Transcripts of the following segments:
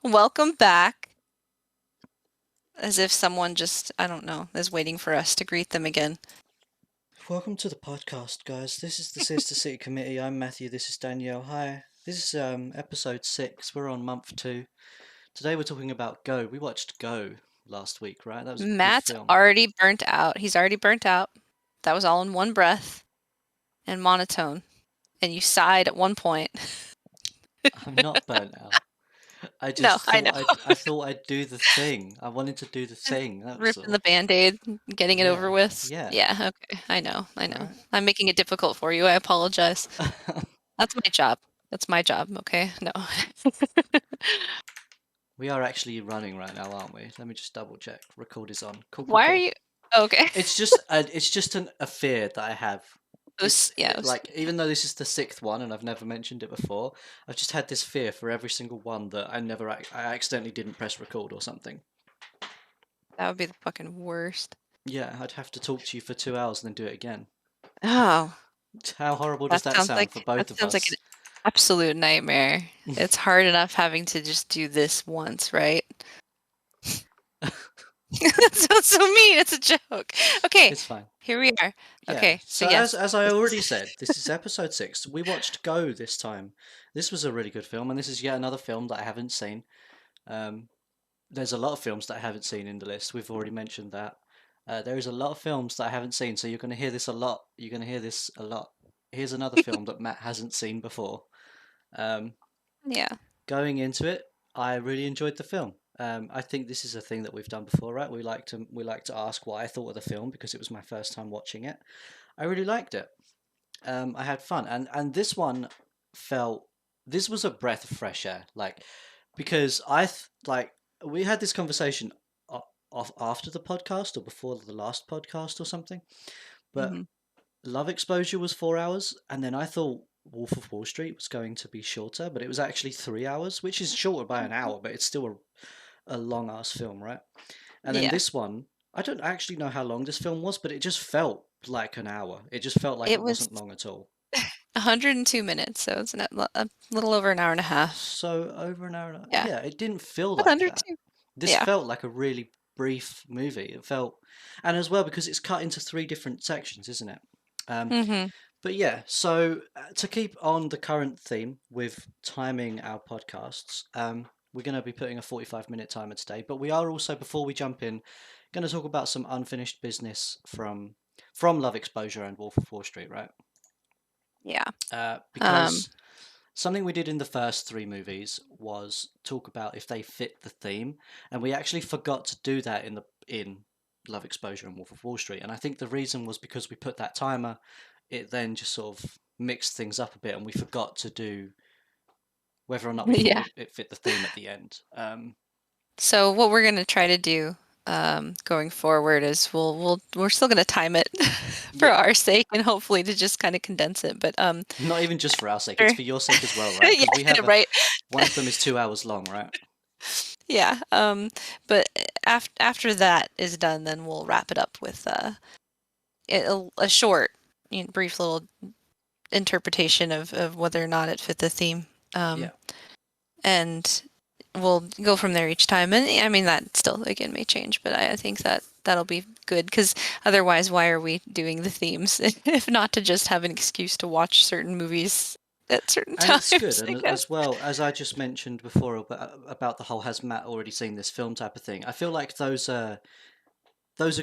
Welcome back. As if someone just, I don't know, is waiting for us to greet them again. Welcome to the podcast, guys. This is the Sister City Committee. I'm Matthew. This is Danielle. Hi. This is episode 6. We're on month 2. Today we're talking about Go. We watched Go last week, right? That was a good Matt's film. already burnt out. He's already burnt out. That was all in one breath and monotone. And you sighed at one point. I'm not burnt out. I No, just I know. thought I'd do the thing. I wanted to do the thing. That was Ripping the all. Band-Aid, getting it over Yeah. with. Yeah. Yeah, okay. I know. I know. Right? I'm making it difficult for you. I apologize. That's my job. That's my job, okay? No. We are actually running right now, aren't we? Let me just double check. Record is on. Cool, cool, Why are cool. you okay? It's just a fear that I have. Yeah, Like, even though this is the 6th one and I've never mentioned it before, I've just had this fear for every single one that I accidentally didn't press record or something. that would be the fucking worst. Yeah, I'd have to talk to you for 2 hours and then do it again. Oh. How horrible does that sound for both That of sounds like an us? absolute nightmare. It's hard enough having to just do this once, right? That sounds so mean. It's a joke. Okay, It's fine. here we are. Yeah. Okay, so So as yes, as I this already is said, this is episode 6. We watched Go this time. This was a really good film, and this is yet another film that I haven't seen. Um, there's a lot of films that I haven't seen in the list. We've already mentioned that. There is a lot of films that I haven't seen, so you're going to hear this a lot. You're going to hear this a lot. Here's another film that Matt hasn't seen before. Um, yeah. Going into it, I really enjoyed the film. I think this is a thing that we've done before, right? We like to ask what I thought of the film because it was my first time watching it. I really liked it. I had fun, and this one felt this was a breath of fresh air. Like because like we had this conversation off after the podcast or before the last podcast or something. But Hmm. Love Exposure was 4 hours, and then I thought Wolf of Wall Street was going to be shorter, but it was actually 3 hours, which is shorter by an hour, but it's still a long ass film, right? And then Yeah. this one, I don't actually know how long this film was, but it just felt like an hour. It just felt like It it was wasn't long at all. 102 minutes, so it's a little over an hour and a half. So over an hour and a, Yeah, yeah, it didn't feel but like under that. two. This Yeah. felt like a really brief movie. It felt, and as well because it's cut into 3 different sections, isn't it? Um, Hmm. but yeah, so to keep on the current theme with timing our podcasts, we're going to be putting a 45-minute timer today. But we are also, before we jump in, going to talk about some unfinished business from Love Exposure and Wolf of Wall Street, right? Yeah. Um, Because something we did in the first 3 movies was talk about if they fit the theme, and we actually forgot to do that in Love Exposure and Wolf of Wall Street. And I think the reason was because we put that timer, it then just sort of mixed things up a bit, and we forgot to do whether or not we thought yeah. it fit the theme at the end. So what we're gonna try to do going forward is we're still gonna time it for Yeah, our sake and hopefully to just kind of condense it. But not even just for our sake; it's after for your sake as well, right? yeah, Because we have right. one of them is 2 hours long, right? Yeah. But after that is done, then we'll wrap it up with a short, brief little interpretation of whether or not it fit the theme. Um, Yeah, and we'll go from there each time. And I mean, that still, again, may change, but I think that that'll be good because otherwise, why are we doing the themes if not to just have an excuse to watch certain movies at certain and it's good, times, I and guess. as well as I just mentioned before about the whole "has Matt already seen this film" type of thing. I feel like those are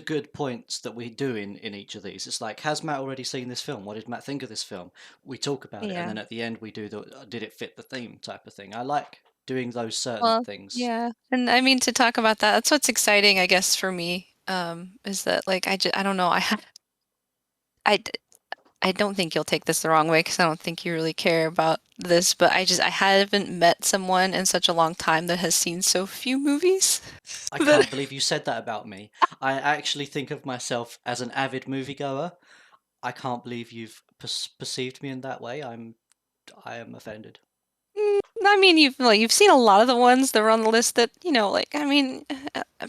good points that we do in each of these. It's like, has Matt already seen this film? What did Matt think of this film? We talk about it, and Yeah. then at the end we do the did it fit the theme type of thing. I like doing those certain Well, things. yeah. And I mean, to talk about that, that's what's exciting, I guess, for me, is that like I don't know, I I don't think you'll take this the wrong way because I don't think you really care about this, but I haven't met someone in such a long time that has seen so few movies I that can't believe you said that about me. I actually think of myself as an avid moviegoer. I can't believe you've perceived me in that way. I am offended. I mean, you've seen a lot of the ones that were on the list that, like I mean, I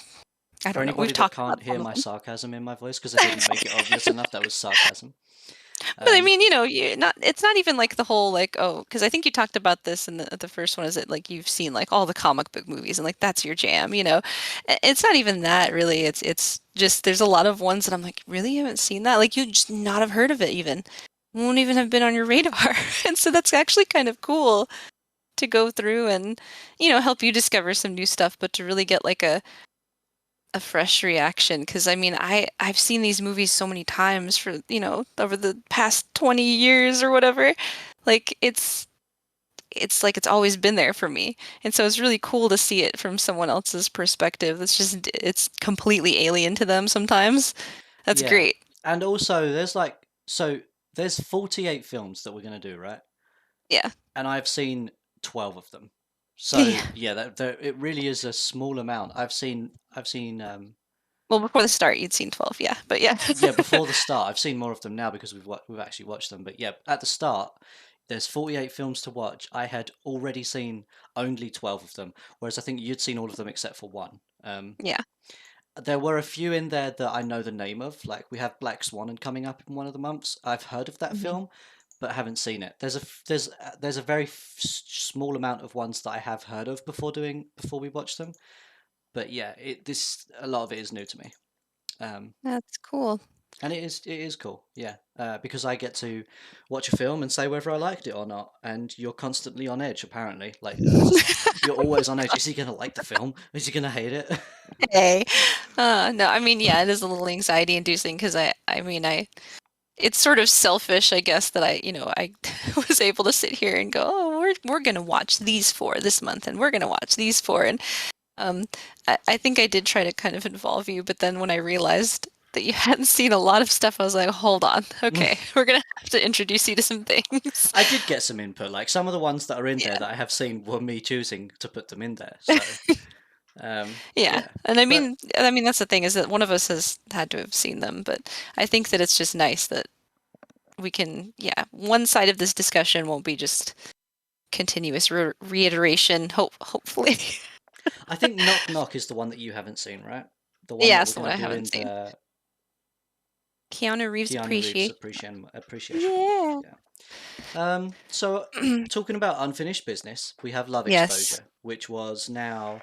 For don't know. We've anybody that talked about can't hear some of my them. sarcasm in my voice because I didn't make it obvious enough, that was sarcasm. But I Um, mean, it's not even like the whole like, oh, because I think you talked about this in the first one, is it like you've seen like all the comic book movies and like that's your jam, you know? It's not even that really. It's just there's a lot of ones that I'm like, really, you haven't seen that? Like you just not have heard of it even. Won't even have been on your radar. And so that's actually kind of cool to go through and, help you discover some new stuff, but to really get like a fresh reaction. Because I mean, I've seen these movies so many times for, over the past 20 years or whatever. Like it's like it's always been there for me. And so it's really cool to see it from someone else's perspective. It's completely alien to them sometimes. That's yeah, great. and also there's 48 films that we're gonna do, right? Yeah. And I've seen 12 of them. So Yeah. yeah, it really is a small amount. I've seen Well, before the start, you'd seen 12, yeah. But yeah. yeah, before the start. I've seen more of them now because we've actually watched them. But yeah, at the start, there's 48 films to watch. I had already seen only 12 of them, whereas I think you'd seen all of them except for one. Yeah. There were a few in there that I know the name of. Like we have Black Swan and coming up in one of the months. I've heard of that Mhm. film, but haven't seen it. There's a very small amount of ones that I have heard of before we watch them. But yeah, a lot of it is new to me. Um, That's cool. and it is cool, yeah, because I get to watch a film and say whether I liked it or not, and you're constantly on edge. Apparently, like you're always on edge. Is he gonna like the film? Is he gonna hate it? Hey. No, I mean, yeah, it is a little anxiety inducing because I mean, it's sort of selfish, I guess, that I was able to sit here and go, oh, we're gonna watch these four this month, and we're gonna watch these four, and um, I think I did try to kind of involve you, but then when I realized that you hadn't seen a lot of stuff, I was like, hold on, okay, we're gonna have to introduce you to some things. I did get some input. Like some of the ones that are in there Yeah. that I have seen were me choosing to put them in there. So Yeah. yeah, And but I mean that's the thing is that one of us has had to have seen them, but I think that it's just nice that we can, yeah, one side of this discussion won't be just continuous reiteration, hopefully. I think Knock Knock is the one that you haven't seen, right? The one Yeah, that that's we're the gonna one I do haven't in seen. the Keanu Reeves Keanu Reeves appreciate. appreciation month. Yeah. Yeah. So talking about unfinished business, we have Love Yes. Exposure, which was now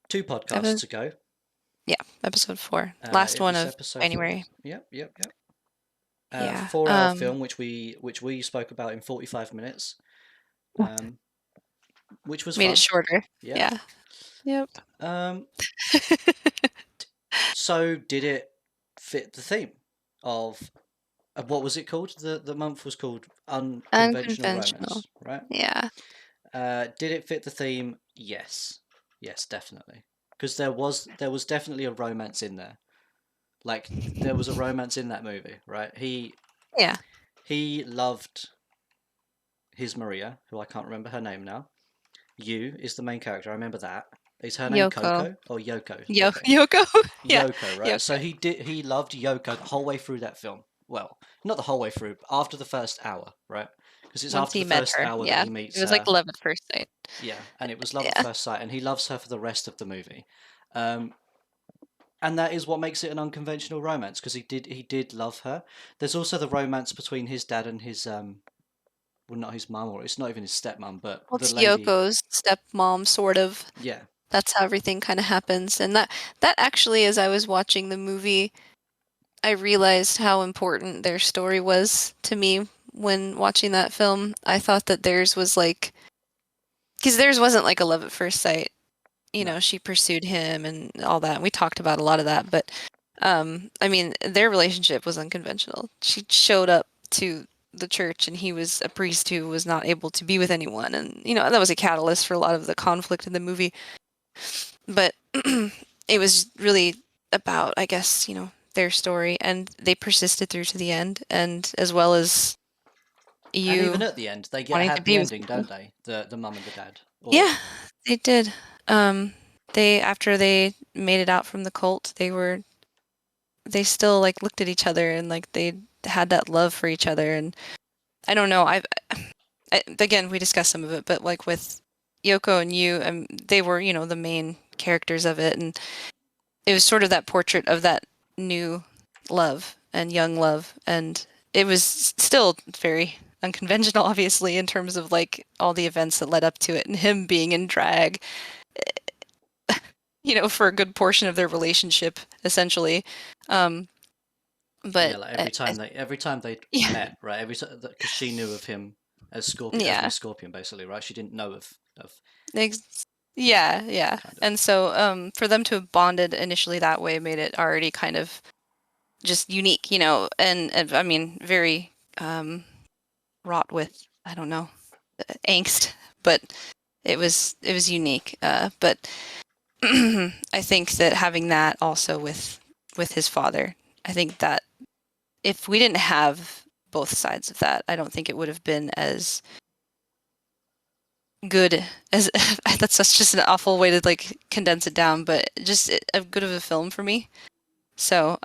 two Epi- podcasts ago. yeah, episode 4. Last It one was of episode 4. January. Yep, yep, yep. Yeah. 4 hour film, which we spoke about in 45 minutes, um, which was Made it fun. shorter. Yep. Yeah. Yep. Um, so did it fit the theme of what was it called? The month was called Unconventional Unconventional. Romance, right? Yeah. Did it fit the theme? Yes, yes, definitely. Because there was definitely a romance in there. Like there was a romance in that movie, right? Yeah. He loved his Maria, who I can't remember her name now. Yu is the main character. I remember that. Is her name Yoko. Coco or Yoko? Okay, Yoko. Yeah. Yoko, right? So Yoko. he loved Yoko the whole way through that film. Well, not the whole way through, but after the first hour, right? Because it's Once after he the met first her. hour that Yeah. he It meets was like her. love at first sight. Yeah, and it was love at Yeah. first sight, and he loves her for the rest of the movie. Um, and that is what makes it an unconventional romance because he did love her. There's also the romance between his dad and his well, not his mum, or it's not even his stepmom, but Well, the it's lady. Yoko's stepmom, sort of. Yeah, That's how everything kind of happens. And that actually, as I was watching the movie, I realized how important their story was to me when watching that film. I thought that theirs was like, because theirs wasn't like a love at first sight. no, She pursued him and all that. We talked about a lot of that, but I mean, their relationship was unconventional. She showed up to the church and he was a priest who was not able to be with anyone, and that was a catalyst for a lot of the conflict in the movie. But it was really about, I guess, their story, and they persisted through to the end, and as well as and even you at the end, they get a wanting to happy be with ending, people. don't they? The mum and the dad, or Yeah, they did. Um, they after they made it out from the cult, they still like looked at each other and like they had that love for each other. And I don't know, again, we discussed some of it, but like with Yoko and you, they were, the main characters of it, and it was sort of that portrait of that new love and young love, and it was still very unconventional, obviously, in terms of like all the events that led up to it and him being in drag, for a good portion of their relationship, essentially. Um, Yeah, but like I every time they yeah, met, right? Every time because she knew of him as Scorpion, as yeah, Miss Scorpion, basically, right? She didn't know of yeah, yeah, yeah. kind of. And so, for them to have bonded initially that way made it already kind of just unique, and I mean, very wrought with, I don't know, angst, but it was unique. But I think that having that also with his father, I think that if we didn't have both sides of that, I don't think it would have been as good as that's just an awful way to like condense it down, but just a good of a film for me. So,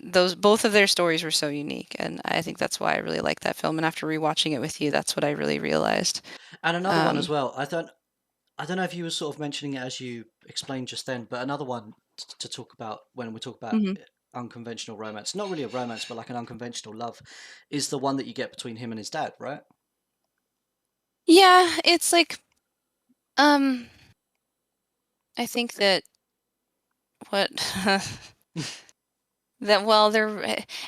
those both of their stories were so unique, and I think that's why I really like that film. And after rewatching it with you, that's what I really realized. And another one as Um, well. I don't know if you were sort of mentioning it as you explained just then, but another one to talk about when we talk about mhm. unconventional romance, not really a romance, but like an unconventional love, is the one that you get between him and his dad, right? Yeah, it's like, um, I think that what that well,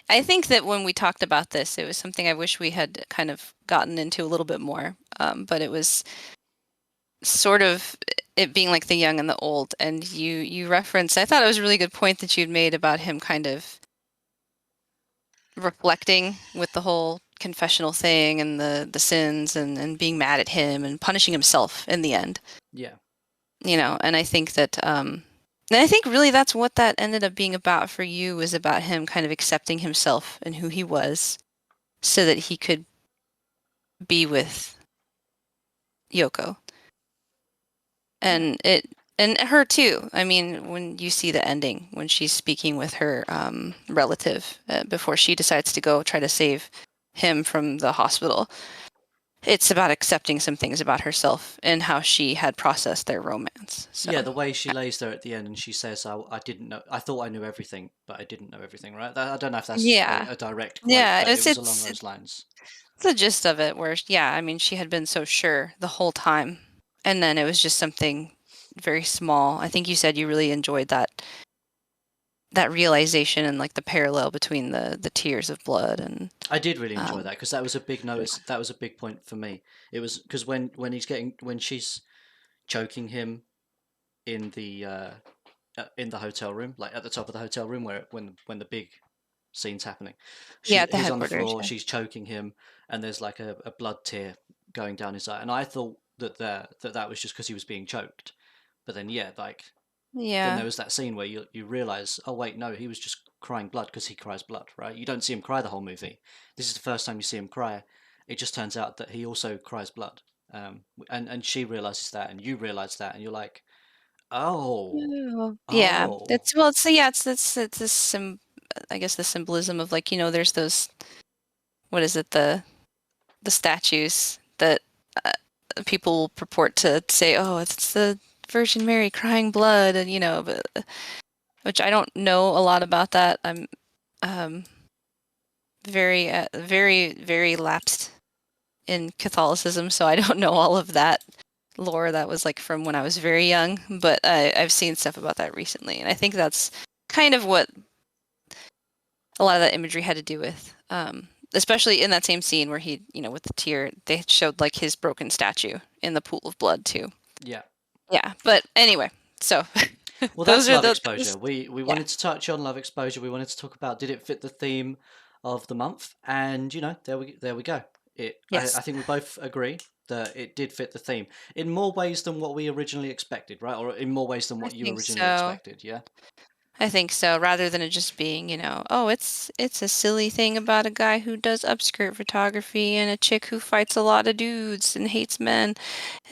I think that when we talked about this, it was something I wish we had kind of gotten into a little bit more. But it was sort of it being like the young and the old, and you referenced. I thought it was a really good point that you'd made about him kind of reflecting with the whole confessional thing and the sins and being mad at him and punishing himself in the end. Yeah. And I think that and I think really that's what that ended up being about for you, was about him kind of accepting himself and who he was so that he could be with Yoko. Yeah. And her too. I mean, when you see the ending, when she's speaking with her relative before she decides to go try to save him from the hospital, it's about accepting some things about herself and how she had processed their romance. So, Yeah, the way she lays there at the end and she says, I didn't know, I thought I knew everything, but I didn't know everything, right? I don't know if that's yeah, a direct quote, yeah, but it was along those lines. it's the gist of it. Where, yeah, I mean, she had been so sure the whole time, and then it was just something very small. I think you said you really enjoyed that realization and like the parallel between the tears of blood and I did really enjoy um, that because that was a big notice. That was a big point for me. It was because when she's choking him in in the hotel room, like at the top of the hotel room where when the big scene's happening, yeah, at the he's on the headquarters. floor, Yeah, she's choking him, and there's like a blood tear going down his eye, and I thought that was just because he was being choked, but then yeah, like then yeah, there was that scene where you realize, oh wait, no, he was just crying blood because he cries blood, right? You don't see him cry the whole movie. This is the first time you see him cry. It just turns out that he also cries blood, and she realizes that, and you realize that, and you're like, oh, yeah. oh, It's well, it's yeah, it's this I guess the symbolism of like there's those, what is it, the statues that uh, people purport to say, oh, it's the Virgin Mary crying blood, and but which I don't know a lot about that. I'm um, very, very lapsed in Catholicism, so I don't know all of that lore. That was like from when I was very young, but I've seen stuff about that recently, and I think that's kind of what a lot of that imagery had to do with. Especially in that same scene where he, with the tear, they showed like his broken statue in the pool of blood too. yeah. Yeah, but anyway, so Well, those that's are Love the Exposure. We yeah, wanted to touch on Love Exposure. We wanted to talk about did it fit the theme of the month, and there we go. I yes, think we both agree that it did fit the theme in more ways than what we originally expected, right? Or in more ways than I what you think originally so. expected. Yeah. I think so. Rather than it just being, oh, it's a silly thing about a guy who does upskirt photography and a chick who fights a lot of dudes and hates men.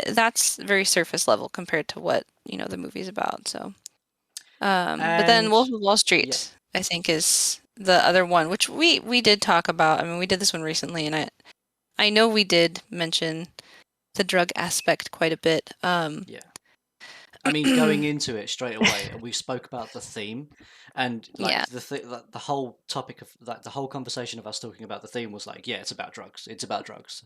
That's very surface level compared to what, the movie's about. So, but then And Wolf of Wall yeah, Street, I think, is the other one, which we did talk about. I mean, we did this one recently, and I know we did mention the drug aspect quite a bit. yeah. I mean, going into it straight away, we spoke about the theme, and Yeah. like the whole topic of like the whole conversation of us talking about the theme was like, yeah, it's about drugs. It's about drugs.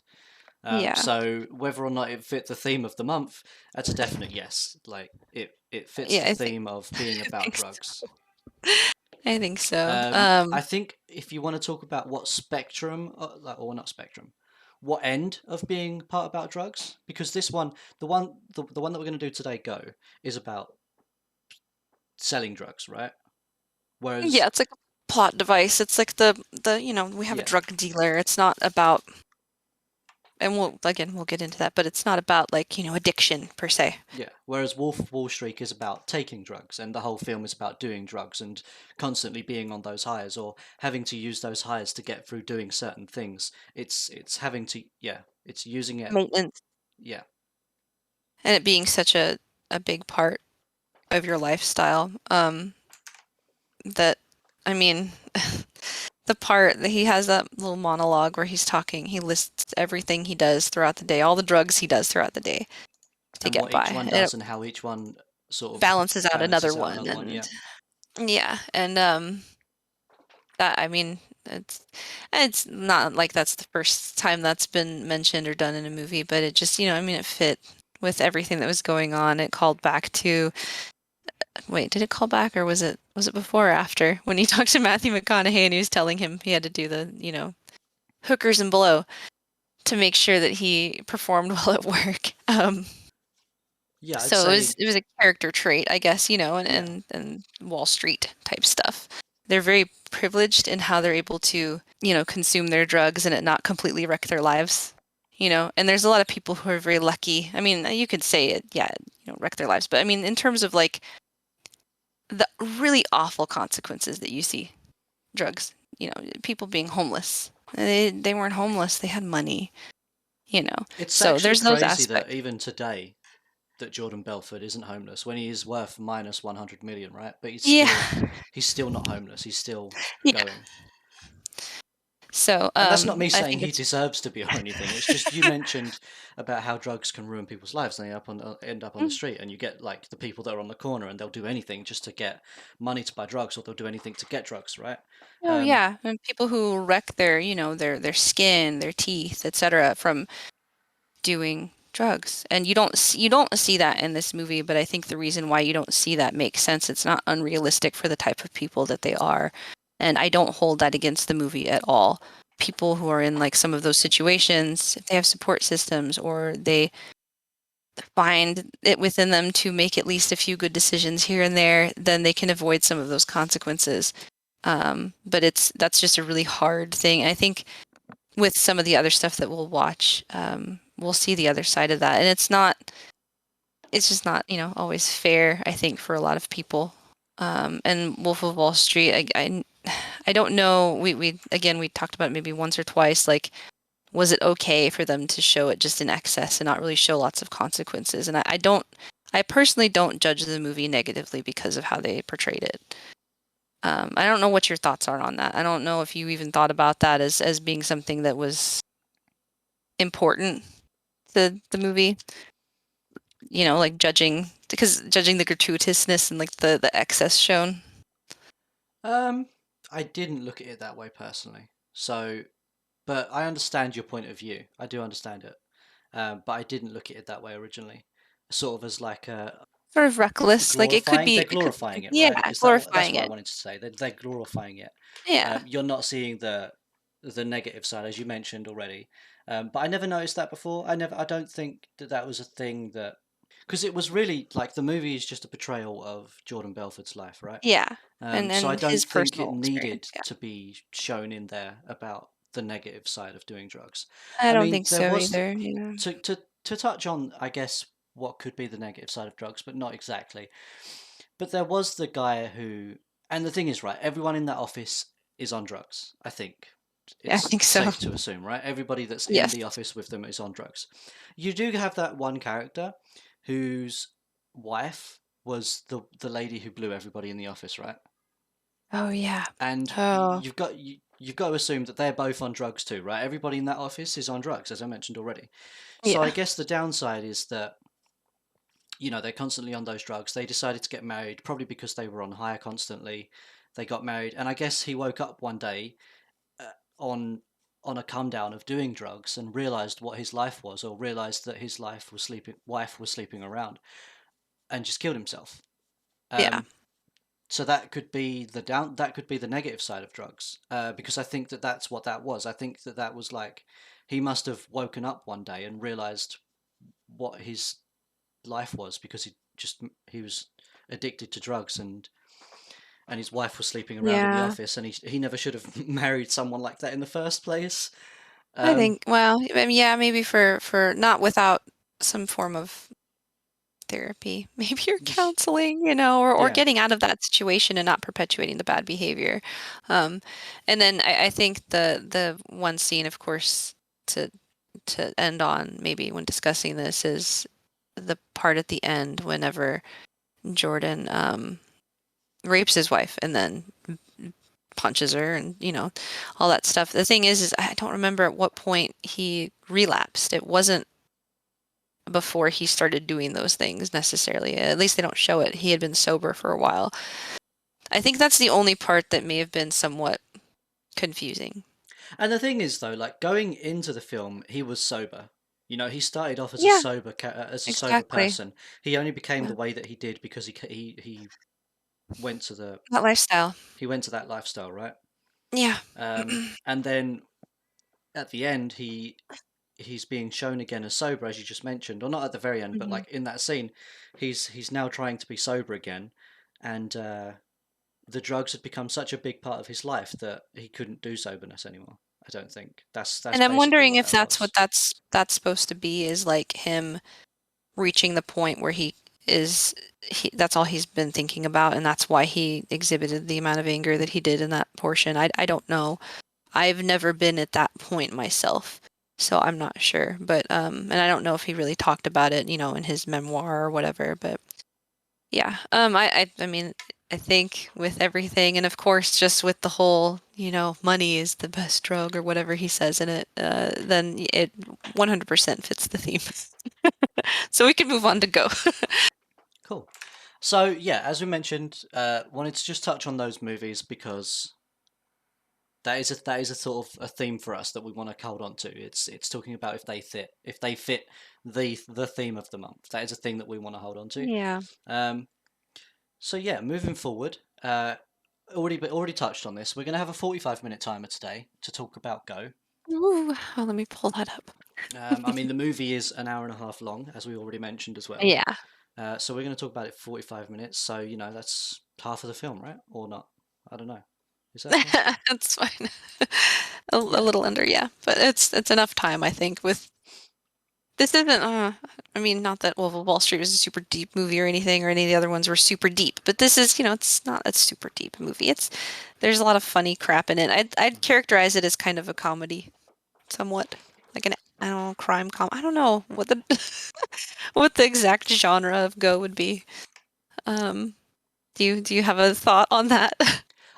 Yeah. So whether or not it fit the theme of the month, that's a definite yes. Like it fits Yeah, the I think theme of being I about think so. drugs. I think so. I think if you want to talk about what spectrum, or not spectrum, what end of being part about drugs, because this one, the one that we're going to do today, Go, is about selling drugs, right? Yeah, Whereas, it's like a plot device. It's like the we have a yeah, drug dealer. It's not about, and we'll get into that, but it's not about like, addiction per se. yeah. Whereas Wolf of Wall Street is about taking drugs, and the whole film is about doing drugs and constantly being on those highs or having to use those highs to get through doing certain things. It's having to, yeah, it's using it, Maintenance. yeah. And it being such a big part of your lifestyle. That I mean, the part that he has that little monologue where he's talking, he lists everything he does throughout the day, all the drugs he does throughout the day to And get what each by. one And it does and how each one sort of balances out another balances out one. another one. Yeah. And yeah, and that I mean, it's not like that's the first time that's been mentioned or done in a movie, but it just, I mean, it fit with everything that was going on. It called back to, wait, did it call back, or was it before or after when he talked to Matthew McConaughey and he was telling him he had to do the, hookers and blow to make sure that he performed well at work. Yeah, I'd So it was say, it was a character trait, I guess, and yeah. Wall Street type stuff. They're very privileged in how they're able to, consume their drugs and it not completely wreck their lives. And there's a lot of people who are very lucky. I mean, you could say it, yeah, wreck their lives, but I mean, in terms of like the really awful consequences that you see, drugs, people being homeless. They weren't homeless, they had money, you know. It's So actually there's those crazy that aspects. even today that Jordan Belfort isn't homeless when he is worth minus 100 million, right? But Yeah. he's still not homeless. He's still Yeah. going. So, And that's not me I saying think he it's deserves to be or anything. It's just you mentioned about how drugs can ruin people's lives and they end up on the mm, street, and you get like the people that are on the corner and they'll do anything just to get money to buy drugs, or they'll do anything to get drugs, right? oh Um, yeah, and people who wreck their, their skin, their teeth, etc. from doing drugs. And you don't see that in this movie, but I think the reason why you don't see that makes sense. It's not unrealistic for the type of people that they are. And I don't hold that against the movie at all. People who are in like some of those situations, if they have support systems or they find it within them to make at least a few good decisions here and there, then they can avoid some of those consequences. But that's just a really hard thing. I think with some of the other stuff that we'll watch, we'll see the other side of that, and it's just not, always fair. I think for a lot of people. And Wolf of Wall Street, I don't know. We talked about it maybe once or twice. Like, was it okay for them to show it just in excess and not really show lots of consequences? And I personally don't judge the movie negatively because of how they portrayed it. I don't know what your thoughts are on that. I don't know if you even thought about that as being something that was important to the movie. Like judging the gratuitousness and like the excess shown. um, I didn't look at it that way personally. So, but I understand your point of view. I do understand it. But I didn't look at it that way originally. Sort of as like a Sort of reckless. Like it could glorifying. They're be, glorifying it, yeah, right? Is that that's glorifying what I it. wanted to say? They're glorifying it. Yeah. You're not seeing the negative side, as you mentioned already. But I never noticed that before. I don't think that was a thing that, because it was really like the movie is just a portrayal of Jordan Belfort's life, right? Yeah. And So I and don't his think it personal needed experience. Yeah. to be shown in there about the negative side of doing drugs. I I don't mean, think there so was either. Yeah. to touch on, I guess, what could be the negative side of drugs, but not exactly. But there was the guy who, and the thing is, right, everyone in that office is on drugs. I think Yeah, I it's think so. safe to assume, right? Everybody that's in Yes. the office with them is on drugs. You do have that one character whose wife was the lady who blew everybody in the office, right? Oh yeah. And Oh you've got to assume that they're both on drugs too, right? Everybody in that office is on drugs, as I mentioned already. So I yeah. guess the downside is that they're constantly on those drugs. They decided to get married, probably because they were on high constantly. They got married, and I guess he woke up one day uh, on on a come down of doing drugs and realized what his life was, or realized that his wife was sleeping around, and just killed himself. Yeah. Um, so that could be the negative side of drugs, because I think that that's what that was. I think that that was like he must have woken up one day and realized what his life was because he was addicted to drugs, and his wife was sleeping around in the Yeah. office, and he never should have married someone like that in the first place. I Um, think, well, I mean, yeah, maybe for not without some form of therapy, maybe you're counseling, or yeah, getting out of that situation and not perpetuating the bad behavior. Um, and then I think the one scene, of course, to to end on maybe when discussing this is the part at the end whenever Jordan rapes his wife and then punches her and all that stuff. The thing is I don't remember at what point he relapsed. It wasn't before he started doing those things necessarily. At least they don't show it. He had been sober for a while. I think that's the only part that may have been somewhat confusing. and the thing is though, like going into the film, he was sober. He started off Yeah, as a sober exactly. person. He only became Yeah. the way that he did because he went to the That lifestyle. he went to that lifestyle, right? Yeah. And then at the end, he's being shown again as sober, as you just mentioned, or not at the very end, but Mhm. like in that scene, he's now trying to be sober again, and the drugs had become such a big part of his life that he couldn't do soberness anymore. I don't think that's And I'm basically wondering what if that that's what was. that's supposed to be, is like him reaching the point where that's all he's been thinking about, and that's why he exhibited the amount of anger that he did in that portion. I don't know. I've never been at that point myself, so I'm not sure. But and I don't know if he really talked about it, in his memoir or whatever. But yeah, I mean, I think with everything, and of course, just with the whole, money is the best drug or whatever he says in it, then it 100% fits the theme. So we can move on to Go. Cool. So yeah, as we mentioned, wanted to just touch on those movies because that is a sort of a theme for us that we want to hold on to. It's talking about if they fit the theme of the month. That is a thing that we want to hold on to. Yeah. Um, so yeah, moving forward, already touched on this. We're going to have a 45-minute timer today to talk about Go. Ooh, oh, let me pull that up. I mean, the movie is an hour and a half long, as we already mentioned as well. Yeah, So we're going to talk about it for 45 minutes. So that's half of the film, right? Or not? I don't know. Is that right? that's fine. A Yeah. little under, yeah, but it's enough time, I think. With this isn't, I mean, not that Wolf of Wall Street was a super deep movie or anything, or any of the other ones were super deep, but this is, it's not a super deep movie. There's a lot of funny crap in it. I'd characterize it as kind of a comedy, somewhat like an, I don't know, crime I don't know what the what the exact genre of Go would be. Um, do you have a thought on that?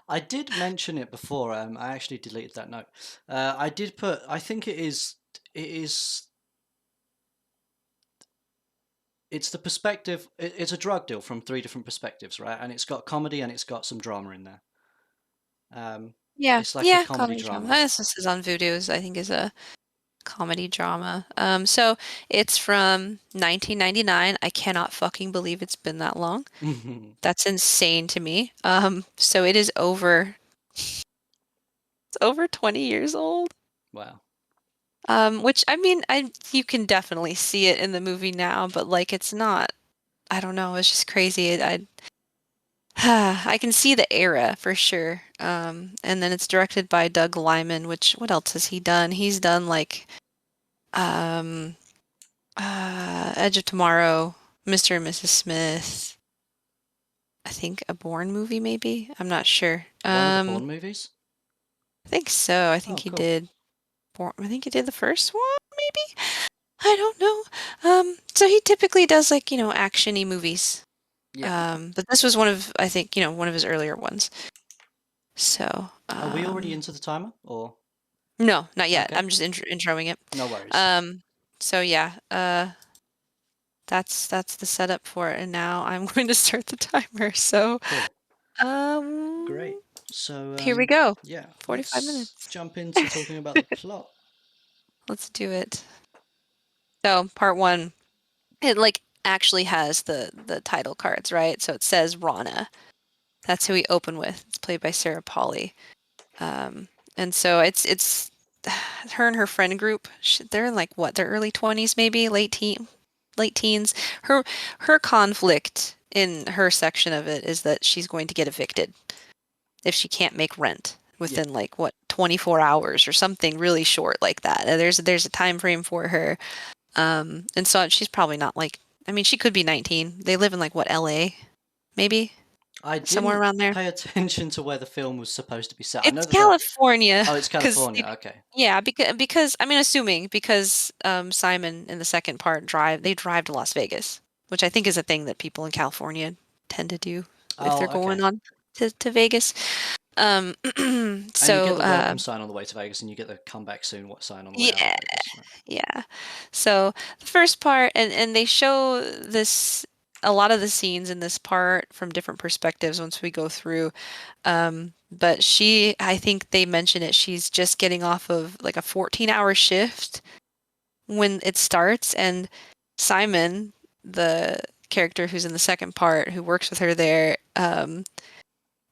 I did mention it before. I actually deleted that note. I did put. I think it is. It is. It's the perspective. It's a drug deal from three different perspectives, right? And it's got comedy and it's got some drama in there. Um, Yeah, it's like a yeah, comedy comedy drama. drama. This is on Voodoo's, I think is a comedy drama. So it's from 1999. I cannot fucking believe it's been that long. That's insane to me. So it's over 20 years old. Wow. Which I mean, you can definitely see it in the movie now, but like it's not. I don't know. It's just crazy. I can see the era for sure. And then it's directed by Doug Liman. Which what else has he done? He's done like um, Edge of Tomorrow, Mr. and Mrs. Smith. I think a Bourne movie, maybe. I'm not sure. One of the Bourne movies. I think so. I Oh, think he cool. did. I think he did the first one, maybe. I don't know. So he typically does like actiony movies. Yeah. But this was one of I think one of his earlier ones. So Are we already into the timer? Or no, not yet. okay. I'm just introing it. No worries. Um, so yeah. that's the setup for it. And now I'm going to start the timer. So, Cool. Great. um, So, here we go. yeah, 45 let's minutes. jump into talking about the plot. Let's do it. So, part one, it like actually has the title cards, right? So it says Rana. That's who we open with. It's played by Sarah Polley. And so it's her and her friend group. They're in like what, their early 20s, maybe late teens. Her her conflict in her section of it is that she's going to get evicted if she can't make rent Yeah. within like what 24 hours or something really short like that. And there's a time frame for her. And so she's probably not like, I mean, she could be 19. They live in like what, LA, maybe I somewhere didn't around there. pay attention to where the film was supposed to be set. I know It's that the California, Oh, it's because California. Okay. yeah, because I mean, assuming because Simon in the second part they drive to Las Vegas, which I think is a thing that people in California tend to do if Oh, they're okay. going on to Vegas. Um, And you get so the welcome sign on the way to Vegas, and you get the come back soon what sign on the way out of yeah, Vegas, right? yeah. So the first part, and they show this a lot of the scenes in this part from different perspectives once we go through. But I think they mention it, she's just getting off of like a 14-hour shift when it starts, and Simon, the character who's in the second part, who works with her there,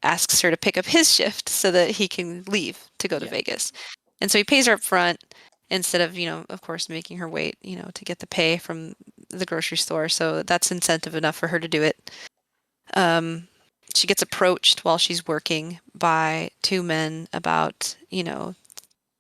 asks her to pick up his shift so that he can leave to go to Yeah. Vegas. And so he pays her up front instead of, of course, making her wait, to get the pay from the grocery store. So that's incentive enough for her to do it. Um, she gets approached while she's working by two men about,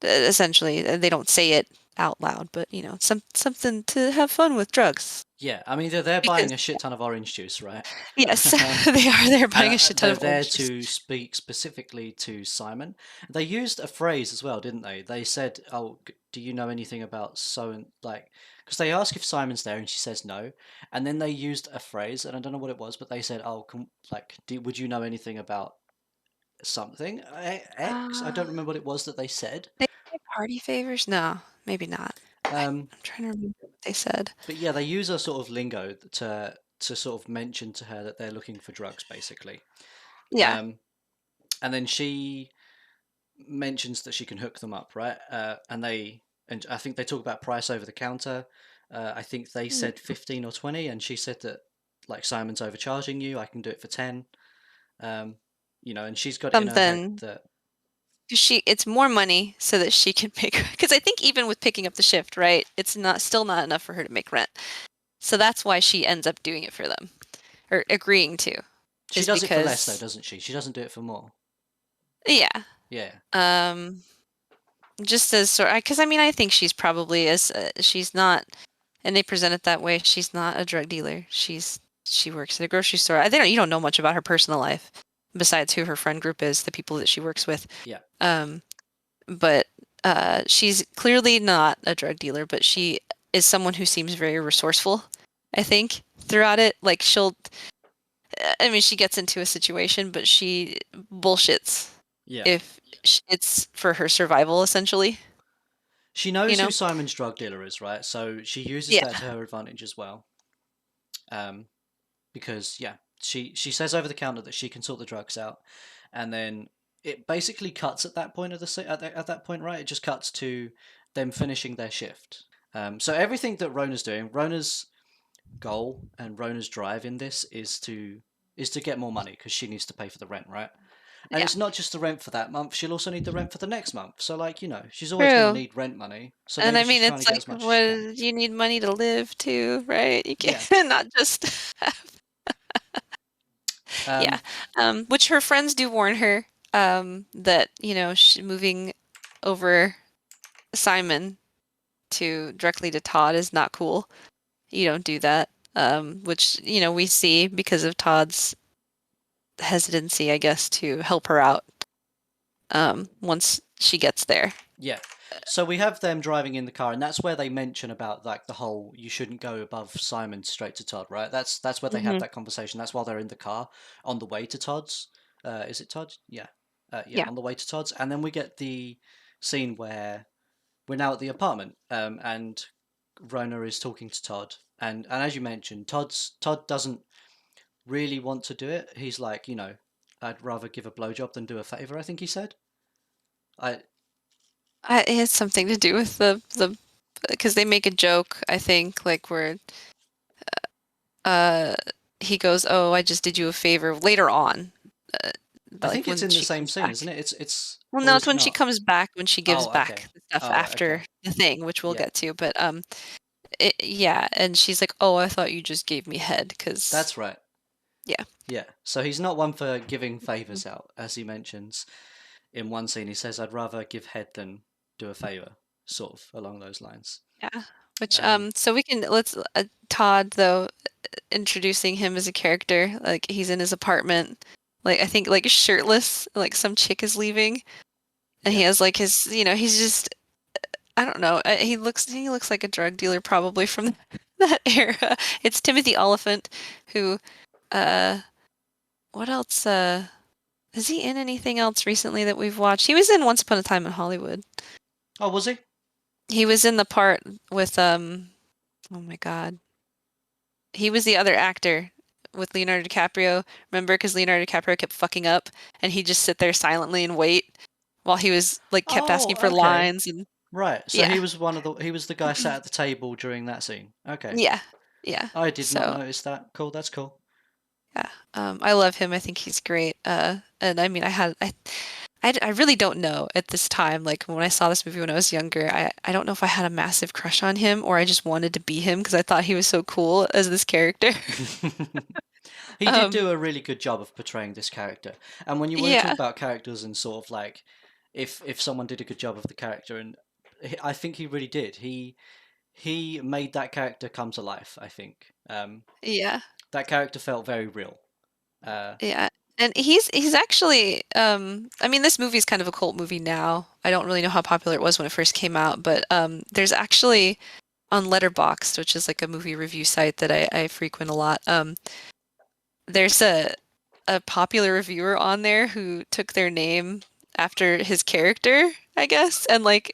essentially, they don't say it out loud, but, something to have fun with drugs. Yeah, I mean they're Because, buying a shit ton of orange juice, right? yes, Um, they're and buying a shit ton they're of there orange juice. to speak specifically to Simon. They used a phrase as well, didn't they? They said, "Oh, do you know anything about so and like?" Because they ask if Simon's there, and she says no. And then they used a phrase, and I don't know what it was, but they said, "Oh, would you know anything about something X?" I don't Uh, remember what it was that they said. they say party favors? No, maybe not. Um, I'm trying to remember what they said. but yeah, they use a sort of lingo to sort of mention to her that they're looking for drugs, basically. Yeah. Um, and then she mentions that she can hook them up, right? And I think they talk about price over the counter. I think they Mm, said 15 or 20, and she said that like Simon's overcharging you. I can do it for 10. Um, and she's got it in her head something. that It's more money so that she can make, because I think even with picking up the shift, right, it's still not enough for her to make rent. So that's why she ends up doing it for them, or agreeing to, she is does it for less though, because, doesn't she? She doesn't do it for more. yeah. Yeah, Um, just as sort, because I mean, I think she's probably she's not, and they present it that way. She's not a drug dealer. She works at a grocery store. I think you don't know much about her personal life besides who her friend group is, the people that she works with. yeah. Um, but she's clearly not a drug dealer, but she is someone who seems very resourceful, I think, throughout it. Like I mean, she gets into a situation, but she bullshits Yeah. if it's for her survival, essentially, She you knows who know? Simon's drug dealer is, right? So she uses Yeah. that to her advantage as well. Um, because yeah, she says over the counter that she can sort the drugs out, and then it basically cuts at that point of at that point, right? It just cuts to them finishing their shift. So everything that Rona's doing, Rona's goal and Rona's drive in this is to get more money because she needs to pay for the rent, right? And Yeah. it's not just the rent for that month; she'll also need the rent for the next month. So, like, she's always going to True. need rent money. So And maybe I she's mean, trying to it's get like, as much as she can. what, you need money to live too, right? You Yeah. can't not just yeah. Um, Which her friends do warn her that, moving over Simon to directly to Todd is not cool. You don't do that. Which, we see because of Todd's hesitancy, I guess, to help her out once she gets there. yeah. So we have them driving in the car, and that's where they mention about like the whole you shouldn't go above Simon straight to Todd, right? That's where they have Hmm. that conversation. That's while they're in the car on the way to Todd's. Is it Todd? Yeah. Yeah, Yeah. on the way to Todd's, and then we get the scene where we're now at the apartment, and Rona is talking to Todd, and as you mentioned, Todd doesn't really want to do it. He's like, I'd rather give a blowjob than do a favor, I think he said. I It has something to do with the because they make a joke, I think, like where uh he goes, "Oh, I just did you a favor," later on, uh, I like think it's when in the she same comes scene, back. isn't it? It's Well, or no, is it's it when she not? comes back when she gives Oh, okay. back the stuff Oh, right, after okay. the thing, which we'll Yeah. get to. But yeah, and she's like, "Oh, I thought you just gave me head," because That's right. yeah. Yeah. So he's not one for giving favors out, as he mentions in one scene. He says, "I'd rather give head than do a favor," sort of along those lines. Yeah. Which Um, so we can let's Todd though introducing him as a character like he's in his apartment like I think like shirtless like some chick is leaving and he yeah. has like his he's just I don't know he looks like a drug dealer probably from that era. It's Timothy Oliphant who uh what else is he in anything else recently that we've watched? He was in Once Upon a Time in Hollywood. Oh, was he? He was in the part with oh my God. He was the other actor with Leonardo DiCaprio. Remember, because Leonardo DiCaprio kept fucking up, and he'd just sit there silently and wait while he was like kept asking for Oh, okay. lines and Right. So yeah, he was the guy sat at the table during that scene. Okay. yeah, yeah. I did not So notice that. Cool. That's cool. yeah, I love him. I think he's great. And I mean, I really don't know at this time. Like when I saw this movie when I was younger, I don't know if I had a massive crush on him or I just wanted to be him because I thought he was so cool as this character. He did Um, do a really good job of portraying this character. And when you want to talk yeah, about characters and sort of like if someone did a good job of the character, and I think he really did. He made that character come to life, I think. yeah. That character felt very real. Uh, Yeah. And he's actually I mean this movie's kind of a cult movie now. I don't really know how popular it was when it first came out, but there's actually on Letterboxd, which is like a movie review site that I frequent a lot. There's a popular reviewer on there who took their name after his character, I guess, and like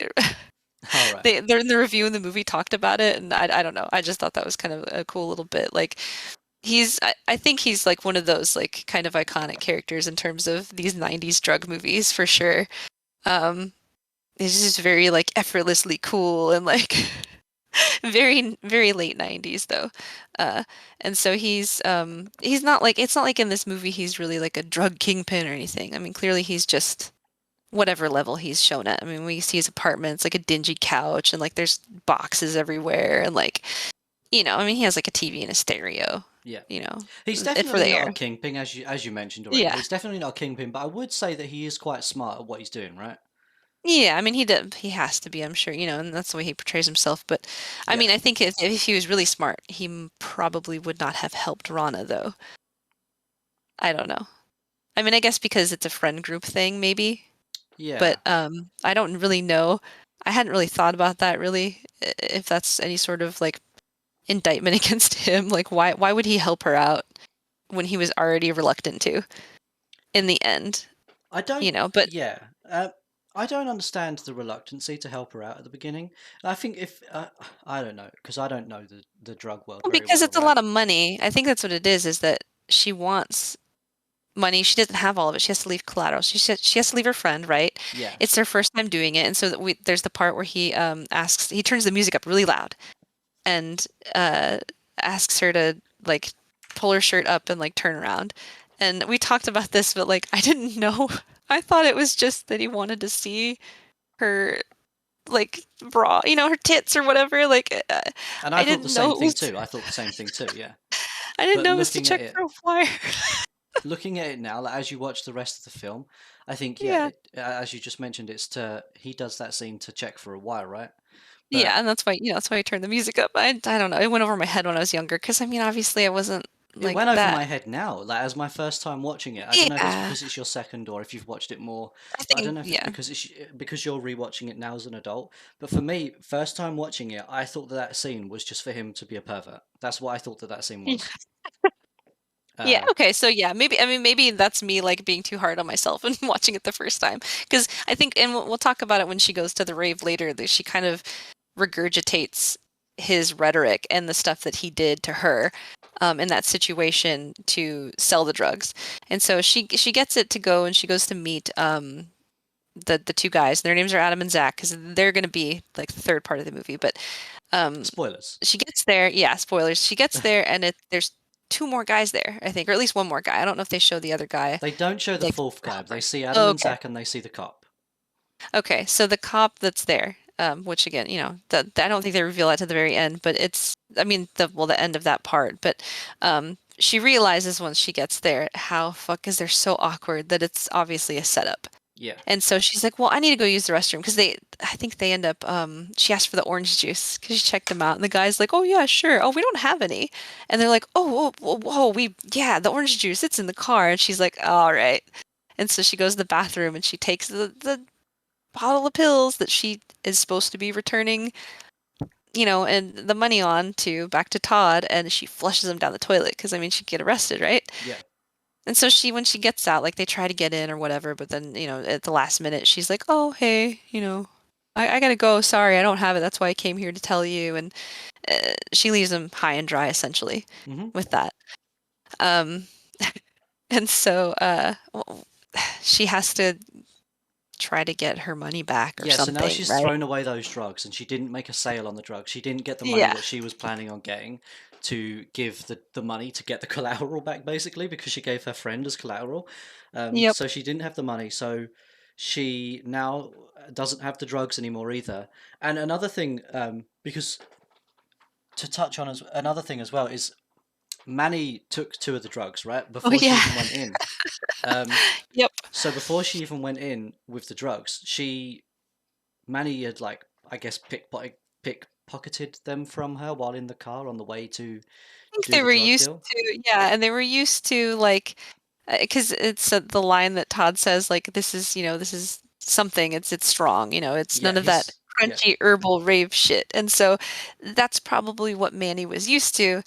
all right. they're in the review in the movie talked about it, and I don't know. I just thought that was kind of a cool little bit. Like I think he's like one of those like kind of iconic characters in terms of these 90s drug movies for sure. Um, he's just very like effortlessly cool and like very late 90s though. Uh, and so he's not like it's not like in this movie he's really like a drug kingpin or anything. I mean, clearly he's just whatever level he's shown at. I mean, we see his apartment, it's like a dingy couch and like there's boxes everywhere and like I mean, he has like a TV and a stereo, Yeah. you know, He's for the definitely not air. a kingpin, as you mentioned already. Yeah. He's definitely not a kingpin, but I would say that he is quite smart at what he's doing, right? Yeah, I mean, he has to be, I'm sure, and that's the way he portrays himself. But I Yeah. mean, I think if he was really smart, he probably would not have helped Rana, though. I don't know. I mean, I guess because it's a friend group thing, maybe. Yeah. But I don't really know. I hadn't really thought about that really, if that's any sort of like indictment against him. Like, why would he help her out when he was already reluctant to in the end? I don't. But Yeah, I don't understand the reluctancy to help her out at the beginning. I think if I don't know because I don't know the drug world well, very because well, it's a right? lot of money. I think that's what it is that she wants money. She doesn't have all of it. She has to leave collateral. She has to leave her friend, right? Yeah, It's their first time doing it, and so there's the part where he turns the music up really loud and uh asks her to like pull her shirt up and like turn around. And we talked about this, but like I didn't know. I thought it was just that he wanted to see her like bra, her tits or whatever. Like and I I thought the didn't know same it thing was. too. I thought the same thing too. Yeah, I didn't but know it was to check for a flyer. looking at it now, like, as you watch the rest of the film, I think yeah, Yeah. as you just mentioned, he does that scene to check for a wire, right? But Yeah, and that's why I turned the music up. I don't know. It went over my head when I was younger because I mean, obviously I wasn't it like went over that. my head now, like as my first time watching it. I don't know if it's Yeah, because it's your second or if you've watched it more, I but I don't think know if it's yeah. because you're rewatching it now as an adult. But for me, first time watching it, I thought that scene was just for him to be a pervert. That's what I thought that scene Yeah. was. Yeah, Uh, okay, so yeah, maybe that's me like being too hard on myself and watching it the first time because I think and we'll talk about it when she goes to the rave later that she kind of regurgitates his rhetoric and the stuff that he did to her in that situation to sell the drugs. And so she gets it to go, and she goes to meet the two guys. Their names are Adam and Zach because they're going to be like the third part of the movie. But um, Spoilers. she gets there. Yeah, spoilers. She gets there, and there's two more guys there, I think, or at least one more guy. I don't know if they show the other guy. They don't show the Like, fourth guy. They see Adam oh, and okay. Zach, and they see the cop. Okay, so the cop that's there, which again, I don't think they reveal that to the very end, but I mean, the end of that part. But she realizes once she gets there how fuck is they're so awkward that it's obviously a setup. Yeah. And so she's like, "Well, I need to go use the restroom," because I think they end up. She asked for the orange juice because she checked them out, and the guy's like, "Oh yeah, sure. Oh, we don't have any," and they're like, "Oh, whoa, whoa, yeah, the orange juice, it's in the car," and she's like, "All right." And so she goes to the bathroom and she takes the bottle of pills that she is supposed to be returning, and the money on to back to Todd, and she flushes him down the toilet because I mean she'd get arrested, right? Yeah. And so when she gets out, like they try to get in or whatever, but then at the last minute she's like, "Oh hey, I gotta go. Sorry, I don't have it. That's why I came here to tell you." And she leaves him high and dry essentially Hmm. with that. Um, and so she has to try to get her money back or Yeah, so now something, she's right? thrown away those drugs and she didn't make a sale on the drugs. She didn't get the money Yeah. that she was planning on getting to give the money to get the collateral back, basically, because she gave her friend as collateral. Yep. So she didn't have the money. So she now doesn't have the drugs anymore either. And another thing, because to touch on as another thing as well is Manny took two of the drugs, right? Oh Before she yeah. even went in. Um, Yep. so before she even went in with the drugs, Manny had like I guess pickpocketed them from her while in the car on the way to Think do they the were drug used deal. to, yeah, and they were used to like, because it's the line that Todd says, like, this is something, it's strong, it's Yeah, none of that his yeah, crunchy herbal rave shit. And so that's probably what Manny was used to.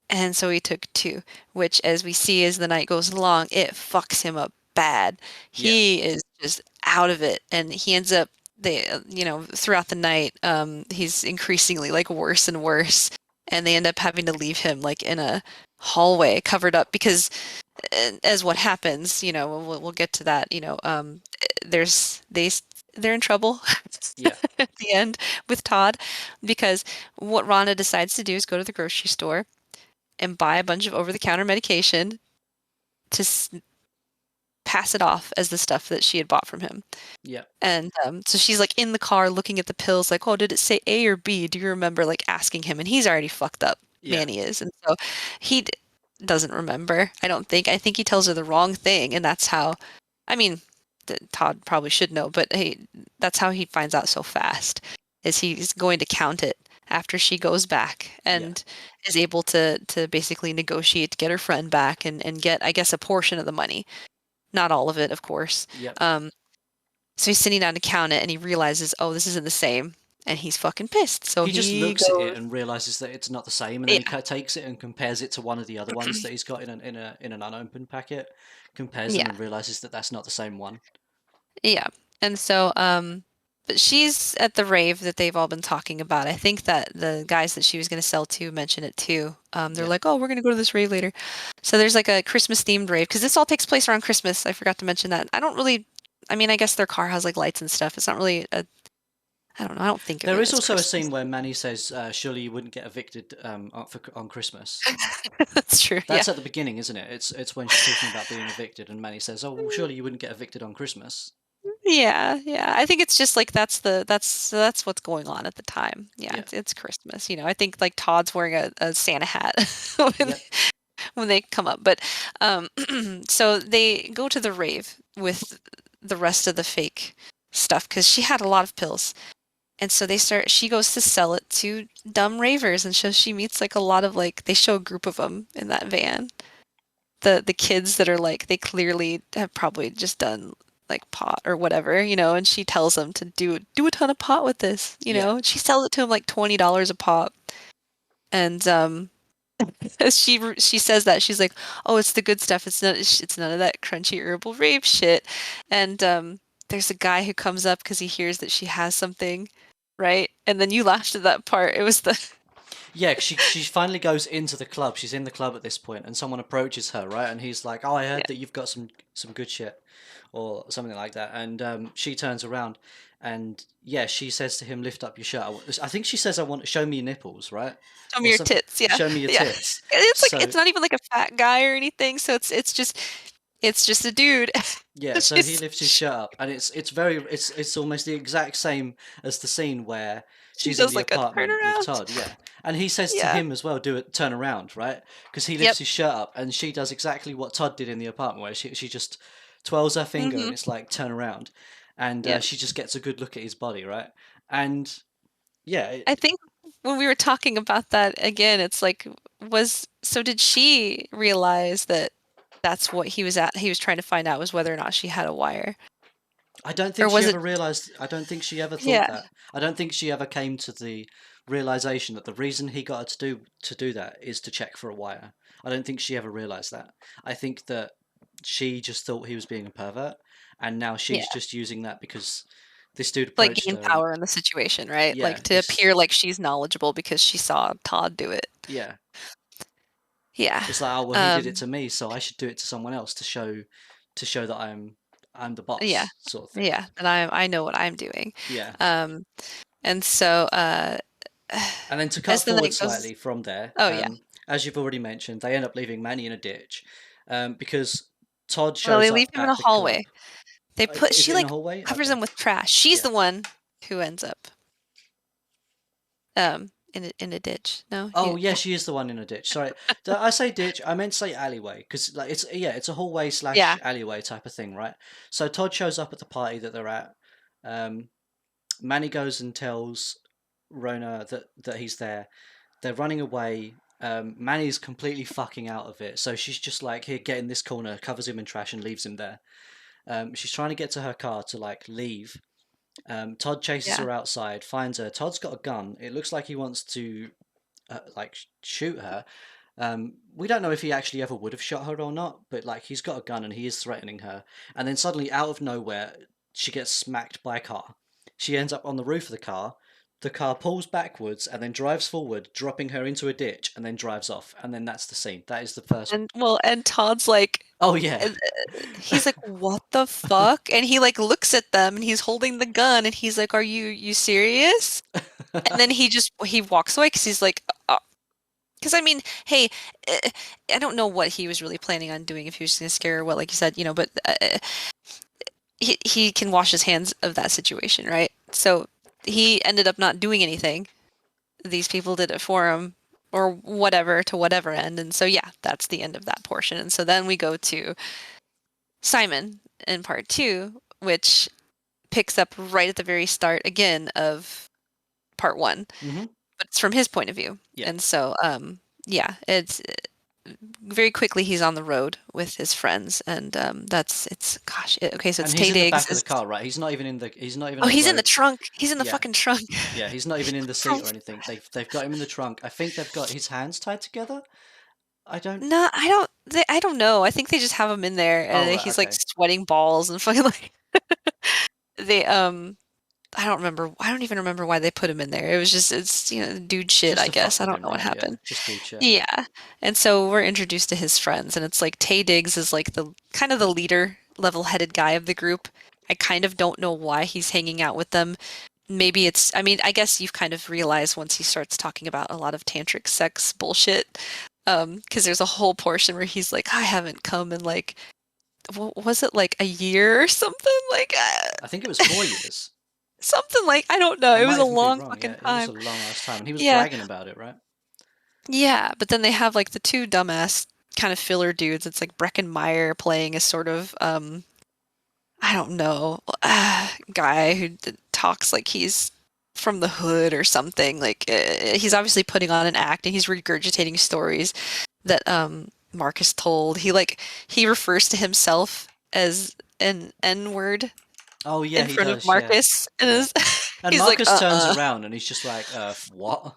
And so he took two, which, as we see as the night goes along, it fucks him up bad. yeah, He is just out of it, and he ends up, throughout the night, he's increasingly like worse and worse, and they end up having to leave him like in a hallway covered up because, as what happens, we'll get to that. There's they're in trouble yeah, at the end with Todd because what Rhonda decides to do is go to the grocery store and buy a bunch of over-the-counter medication to pass it off as the stuff that she had bought from him. yeah, And so she's like in the car looking at the pills, like, "Oh, did it say A or B? Do you remember?" Like asking him, and he's already fucked up. yeah. Manny is, and so he doesn't remember. I don't think. I think he tells her the wrong thing, and that's how. I mean, Todd probably should know, but hey, that's how he finds out so fast. Is he's going to count it after she goes back Yeah. and is able to basically negotiate to get her friend back and get, I guess, a portion of the money. Not all of it, of course. Yep. Um, so he's sitting down to count it and he realizes, oh, this isn't the same. And he's fucking pissed. So He just he looks at it goes, and realizes that it's not the same, and then yeah, he takes it and compares it to one of the other ones that he's got in an unopened packet. Compares them yeah, and realizes that that's not the same one. yeah. And so, but she's at the rave that they've all been talking about. I think that the guys that she was going to sell to mention it too. They're Yeah. like, oh, we're going to go to this rave later. So there's like a Christmas themed rave because this all takes place around Christmas. I forgot to mention that. I mean, I guess their car has like lights and stuff. It's not really I don't know. I don't think of There it is as also a Christmas. scene where Manny says, "Surely you wouldn't get evicted on Christmas." That's true. Yeah. That's at the beginning, isn't it? It's when she's talking about being evicted, and Manny says, "Oh, well, surely you wouldn't get evicted on Christmas." Yeah, yeah. I think it's just like that's what's going on at the time. Yeah, Yeah. it's Christmas. I think like Todd's wearing a Santa hat when Yep. when they come up. But um so they go to the rave with the rest of the fake stuff because she had a lot of pills. And so she goes to sell it to dumb ravers, and so she meets like a lot of like they show a group of them in that van. The kids that are like they clearly have probably just done like pot or whatever, and she tells them to do a ton of pot with this, Yeah. She sells it to him like $20 a pop. And she says that she's like, "Oh, it's the good stuff. It's none of that crunchy herbal rave shit." And there's a guy who comes up because he hears that she has something, right? And then you laughed at that part. It was the Yeah, she finally goes into the club. She's in the club at this point, and someone approaches her, right? And he's like, "Oh, I Yeah. heard that you've got some good shit," or something like that. And she turns around, and yeah, she says to him, "Lift up your shirt." I think she says, "I want show me your nipples," right? Show me Or your something. tits. Yeah. Show me your Yeah. tits. It's like So it's not even like a fat guy or anything, so it's just a dude. yeah, so he She's lifts his she, shirt up, and it's almost the exact same as the scene where she she's in does the like a apartment with turnaround. Todd. Yeah, and he says to Yeah. him as well, "Do it, turn around," right? Because he lifts Yep. his shirt up, and she does exactly what Todd did in the apartment, where she just twirls her finger, and Mhm. it's like turn around, and Yep. she just gets a good look at his body, right? And yeah, I think when we were talking about that again, it's like did she realize that that's what he was trying to find out was whether or not she had a wire? I don't Or think she was it ever realized. I don't think she ever thought yeah. that. I don't think she ever came to the realization that the reason he got her to do that is to check for a wire. I don't think she ever realized that. I think that she just thought he was being a pervert, and now Yeah. she's just using that because this dude Like approached gain her, and power in the situation, right? yeah, Like to this, appear like she's knowledgeable because she saw Todd do it. yeah, Yeah. it's like, oh well, he did it Um, to me, so I should do it to someone else to show that I'm the yeah. boss, sort of thing. Yeah, and I know what I'm doing. Yeah. Um, and so And then to cut as the forward night goes slightly from there, oh yeah. as you've already mentioned, they end up leaving Manny in a ditch because Todd No, shows they leave up him in a at the club. hallway. They put Is she it in a like hallway? covers Okay, him with trash. She's yeah. the one who ends up in a ditch. No, Oh, you yeah, she is the one in a ditch. Sorry, did I say ditch? I meant to say alleyway because like it's yeah, it's a hallway slash yeah. alleyway type of thing, right? So Todd shows up at the party that they're at. Um, Manny goes and tells Rona that he's there. They're running away. Manny's completely fucking out of it, so she's just like, "Here, get in this corner," covers him in trash and leaves him there. She's trying to get to her car to like leave. Todd chases Yeah. her outside, finds her. Todd's got a gun. It looks like he wants to like shoot her. We don't know if he actually ever would have shot her or not, but like he's got a gun and he is threatening her. And then suddenly, out of nowhere, she gets smacked by a car. She ends up on the roof of the car. The car pulls backwards and then drives forward, dropping her into a ditch, and then drives off. And then that's the scene. That is the first. And Todd's like Oh yeah, uh, he's like, "What the fuck?" And he like looks at them and he's holding the gun and he's like, "Are you serious?" And then he walks away because he's like, because I mean, hey, uh, I don't know what he was really planning on doing if he was just gonna scare her, what like you said, but he can wash his hands of that situation, right? So he ended up not doing anything. These people did it for him or whatever to whatever end. And so yeah, that's the end of that portion. And so then we go to Simon in part two, which picks up right at the very start again of part one, hmm but it's from his point of view. yeah. And so yeah, it's very quickly he's on the road with his friends and it's gosh, okay, so And it's he's Tay in the Diggs back of the is car, right? He's not even in the. He's not even oh on the he's in the road. trunk. He's in the Yeah, fucking trunk. yeah. He's not even in the From seat or anything. They've got him in the trunk. I think they've got his hands tied together. I don't. No, I don't know. I think they just have him in there Oh and right, he's like okay. sweating balls and fucking like they I don't even remember why they put him in there. It was just it's dude shit, Just I to fuck guess. I with don't him, know what right? Yeah, happened. just dude shit. Yeah. And so we're introduced to his friends and it's like Tay Diggs is like the kind of the leader, level-headed guy of the group. I kind of don't know why he's hanging out with them. Maybe it's I mean, I guess you've kind of realized once he starts talking about a lot of tantric sex bullshit. Because there's a whole portion where he's like, I haven't come in like was it like a year or something? Like I think it was 4 years. something like I don't know. I It was might a even be long wrong. fucking Yeah, it was time. a long ass time, and he was Yeah. bragging about it, right? Yeah, but then they have like the two dumbass kind of filler dudes. It's like Breckin Meyer playing a sort of I don't know, guy who talks like he's from the hood or something. Like he's obviously putting on an act and he's regurgitating stories that Marcus told. He refers to himself as an N-word Oh yeah, in he front of does. Yeah, Marcus and yeah. is And he's like Marcus turns around and he's just like, "What?"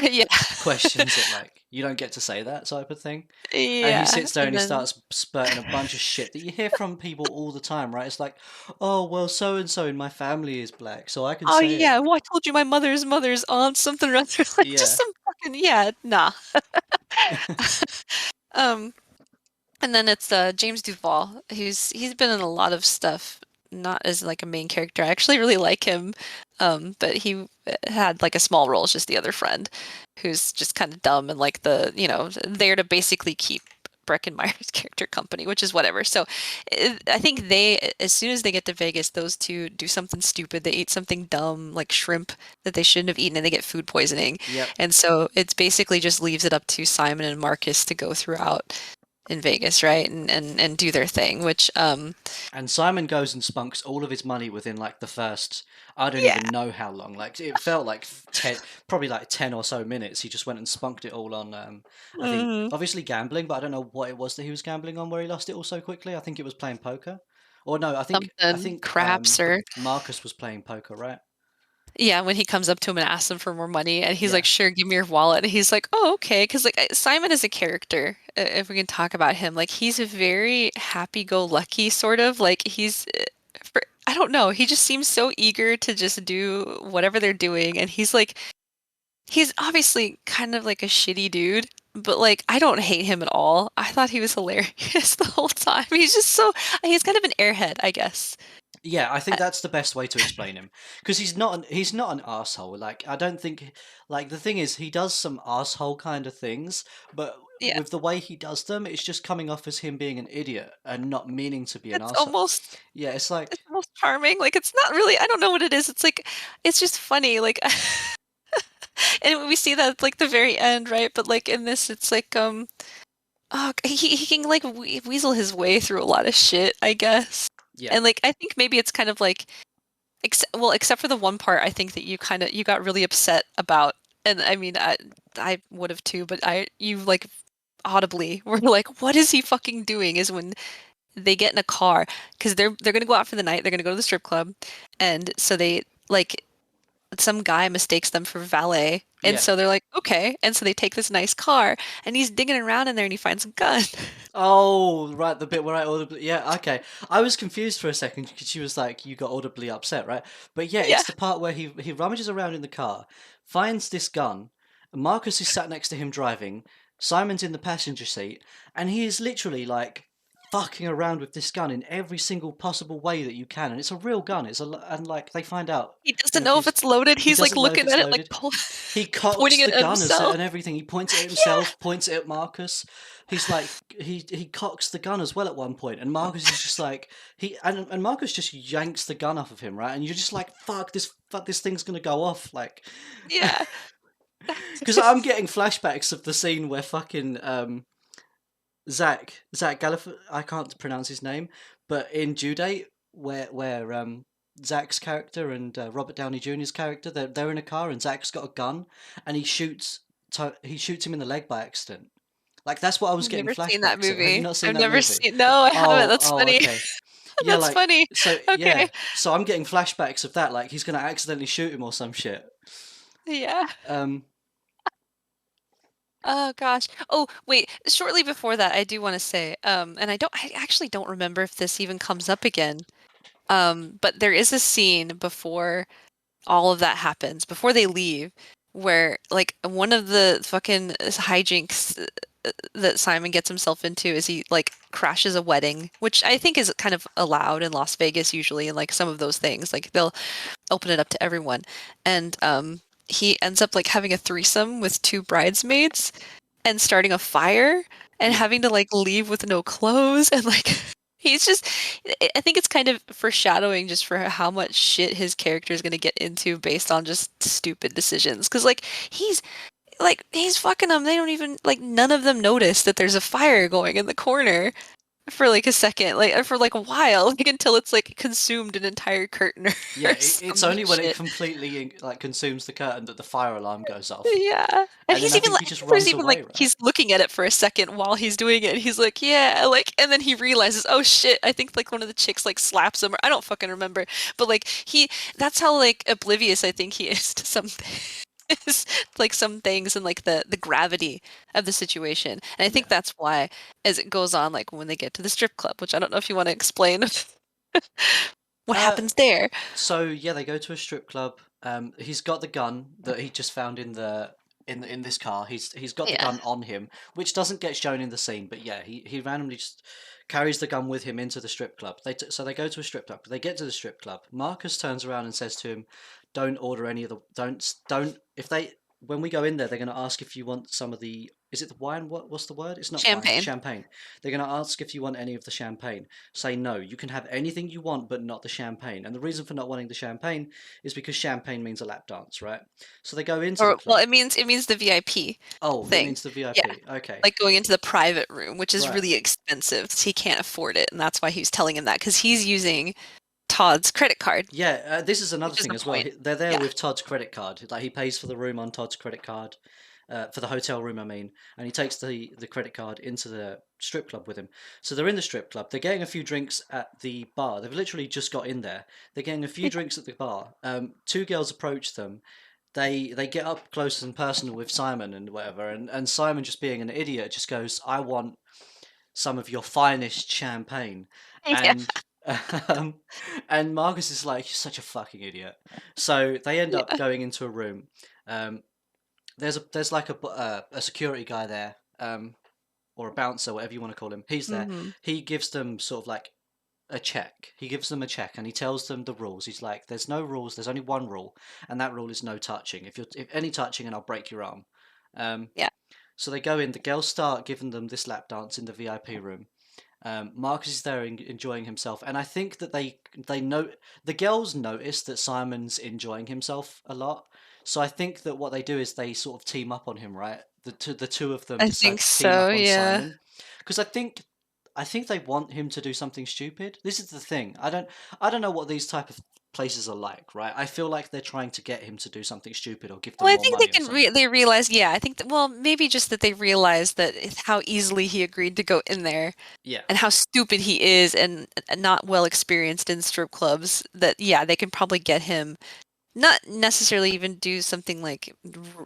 Yeah. questions it like, you don't get to say that type of thing. And he Yeah. sits there and And he then starts spurting a bunch of shit that you hear from people all the time, right? It's like, oh, well, so and so in my family is black, so I can oh say it. yeah, well I told you my mother's aunt something or other like just Yeah. some fucking yeah, nah. Um and then it's James Duval, he's been in a lot of stuff, not as like a main character. I actually really like him. But he had like a small role as just the other friend who's just kind of dumb and like there to basically keep Breckin Meyer's character company, which is whatever. So I think as soon as they get to Vegas, those two do something stupid. They eat something dumb like shrimp that they shouldn't have eaten and they get food poisoning. Yep. And so it's basically just leaves it up to Simon and Marcus to go throughout in Vegas, right? And do their thing, which And Simon goes and spunks all of his money within like the first, I don't yeah. even know how long. Like it felt like 10, probably like 10 or so minutes. He just went and spunked it all on, I think, Hmm. obviously gambling, but I don't know what it was that he was gambling on where he lost it all so quickly. I think it was playing poker. Or no, I Something think craps or Marcus was playing poker, right? yeah, when he comes up to him and asks him for more money and he's like, Yeah. "Sure, give me your wallet." And he's like, "Oh, okay." Because like Simon is a character, if we can talk about him, like he's a very happy-go-lucky sort of like I don't know, he just seems so eager to just do whatever they're doing and he's obviously kind of like a shitty dude, but like I don't hate him at all. I thought he was hilarious the whole time. He's kind of an airhead, I guess. Yeah, I think Uh, that's the best way to explain him because he's not an asshole. Like I don't think like the thing is he does some asshole kind of things, but yeah, with the way he does them, it's just coming off as him being an idiot and not meaning to be an it's asshole. almost Yeah, it's like it's almost charming. Like it's not really, I don't know what it is. It's like it's just funny. Like and we see that at like the very end, right? But like in this it's like oh, he can like weasel his way through a lot of shit, I guess. yeah, And like I think maybe it's kind of like except for the one part I think that you got really upset about, and I mean I would have too, but you like audibly were like, what is he fucking doing? Is when they get in a car because they're gonna go out for the night, they're gonna go to the strip club, and so they like some guy mistakes them for valet, and yeah. so they're like, okay, and so they take this nice car, and he's digging around in there, and he finds a gun. Oh, right, the bit where I audibly, yeah, okay. I was confused for a second because she was like, you got audibly upset, right? But yeah, Yeah, it's the part where he rummages around in the car, finds this gun. Marcus is sat next to him driving. Simon's in the passenger seat, and he is literally like fucking around with this gun in every single possible way that you can. And it's a real gun. And like they find out he in doesn't a know few. if it's loaded. He He's like doesn't know if looking it's at it, like loaded. He pointing cocks it the at gun himself. and everything. He points it at Yeah, himself, points it at Marcus. He's like he cocks the gun as well at one point, and Marcus is just like and Marcus just yanks the gun off of him, right? And you're just like, fuck this thing's gonna go off, like, yeah. because I'm getting flashbacks of the scene where fucking Zach Galifianakis, I can't pronounce his name, but in Due Date, where Zach's character and Robert Downey Jr.'s character, they're in a car and Zach's got a gun and he shoots him in the leg by accident. Like that's what I was I've getting never seen that flashbacks of. Have you movie. not seen I've that never movie? seen. No, I haven't. Oh, That's oh, funny. okay. Yeah, That's like funny. so Okay. yeah. So I'm getting flashbacks of that, like he's gonna accidentally shoot him or some shit. Yeah. Um Oh gosh. Oh, wait. Shortly before that, I do want to say, and I actually don't remember if this even comes up again. But there is a scene before all of that happens, before they leave, where like one of the fucking hijinks that Simon gets himself into is he like crashes a wedding, which I think is kind of allowed in Las Vegas usually, and like some of those things, like they'll open it up to everyone. And he ends up like having a threesome with two bridesmaids and starting a fire and yeah. having to like leave with no clothes and like he's just I think it's kind of foreshadowing just for how much shit his character is going to get into based on just stupid decisions because he's fucking them, they don't even like none of them notice that there's a fire going in the corner for like a second, like for like a while, like until it's like consumed an entire curtain Yeah, or it's some only when it shit. completely like consumes the curtain that the fire alarm goes off. Yeah. And And then he's I even think like, he I just think there's runs even like away, right? he's looking at it for a second while he's doing it. And he's like, yeah, like, and then he realizes, oh shit, I think like one of the chicks like slaps him, or I don't fucking remember. But like that's how like oblivious I think he is to something. like some things and like the gravity of the situation. And I think Yeah. that's why as it goes on, like when they get to the strip club, which I don't know if you want to explain what Uh, happens there. so yeah, they go to a strip club. He's got the gun that he just found in this car. He's got the Yeah. gun on him, which doesn't get shown in the scene. But yeah, he randomly just carries the gun with him into the strip club. So they go to a strip club. They get to the strip club. Marcus turns around and says to him, "Don't order any of the don't if they when we go in there, they're going to ask if you want some of the is it the wine? What's the word? It's not wine. Champagne. Champagne. They're going to ask if you want any of the champagne. Say no. You can have anything you want, but not the champagne. And the reason for not wanting the champagne is because champagne means a lap dance, right? So they go into the Or well, club. it means the VIP Oh, it thing. means the Yeah. VIP. Okay, Like going into the private room, which is right. really expensive. So he can't afford it, and that's why he was telling him that because he's using Todd's credit card, Yeah, this is another which is thing the as well. point. They're there Yeah. with Todd's credit card. Like he pays for the room on Todd's credit card, for the hotel room, I mean, and he takes the credit card into the strip club with him. So they're in the strip club. They're getting a few drinks at the bar. They've literally just got in there. They're getting a few drinks at the bar. Two girls approach them. They get up close and personal with Simon and whatever, and Simon just being an idiot just goes, "I want some of your finest champagne," Yeah. and um, and Marcus is like, "You're such a fucking idiot." So they end up Yeah. going into a room. Um, there's like a security guy there, or a bouncer, whatever you want to call him. He's there. Hmm. He gives them sort of like a check. He gives them a check and he tells them the rules. He's like, "There's no rules. There's only one rule, and that rule is no touching. If any touching, and I'll break your arm." Um, Yeah. so they go in. The girls start giving them this lap dance in the VIP room. Marcus is there enjoying himself, and I think that they know the girls notice that Simon's enjoying himself a lot. So I think that what they do is they sort of team up on him, right? The two of them I decide think to team so. up on Yeah. Simon, because I think they want him to do something stupid. This is the thing. I don't know what these type of places are like, right? I feel like they're trying to get him to do something stupid or give them Well, I more think they money or can something. they realize, yeah, I think that, well, maybe just that they realize that how easily he agreed to go in there Yeah. and how stupid he is and not well experienced in strip clubs that yeah, they can probably get him not necessarily even do something like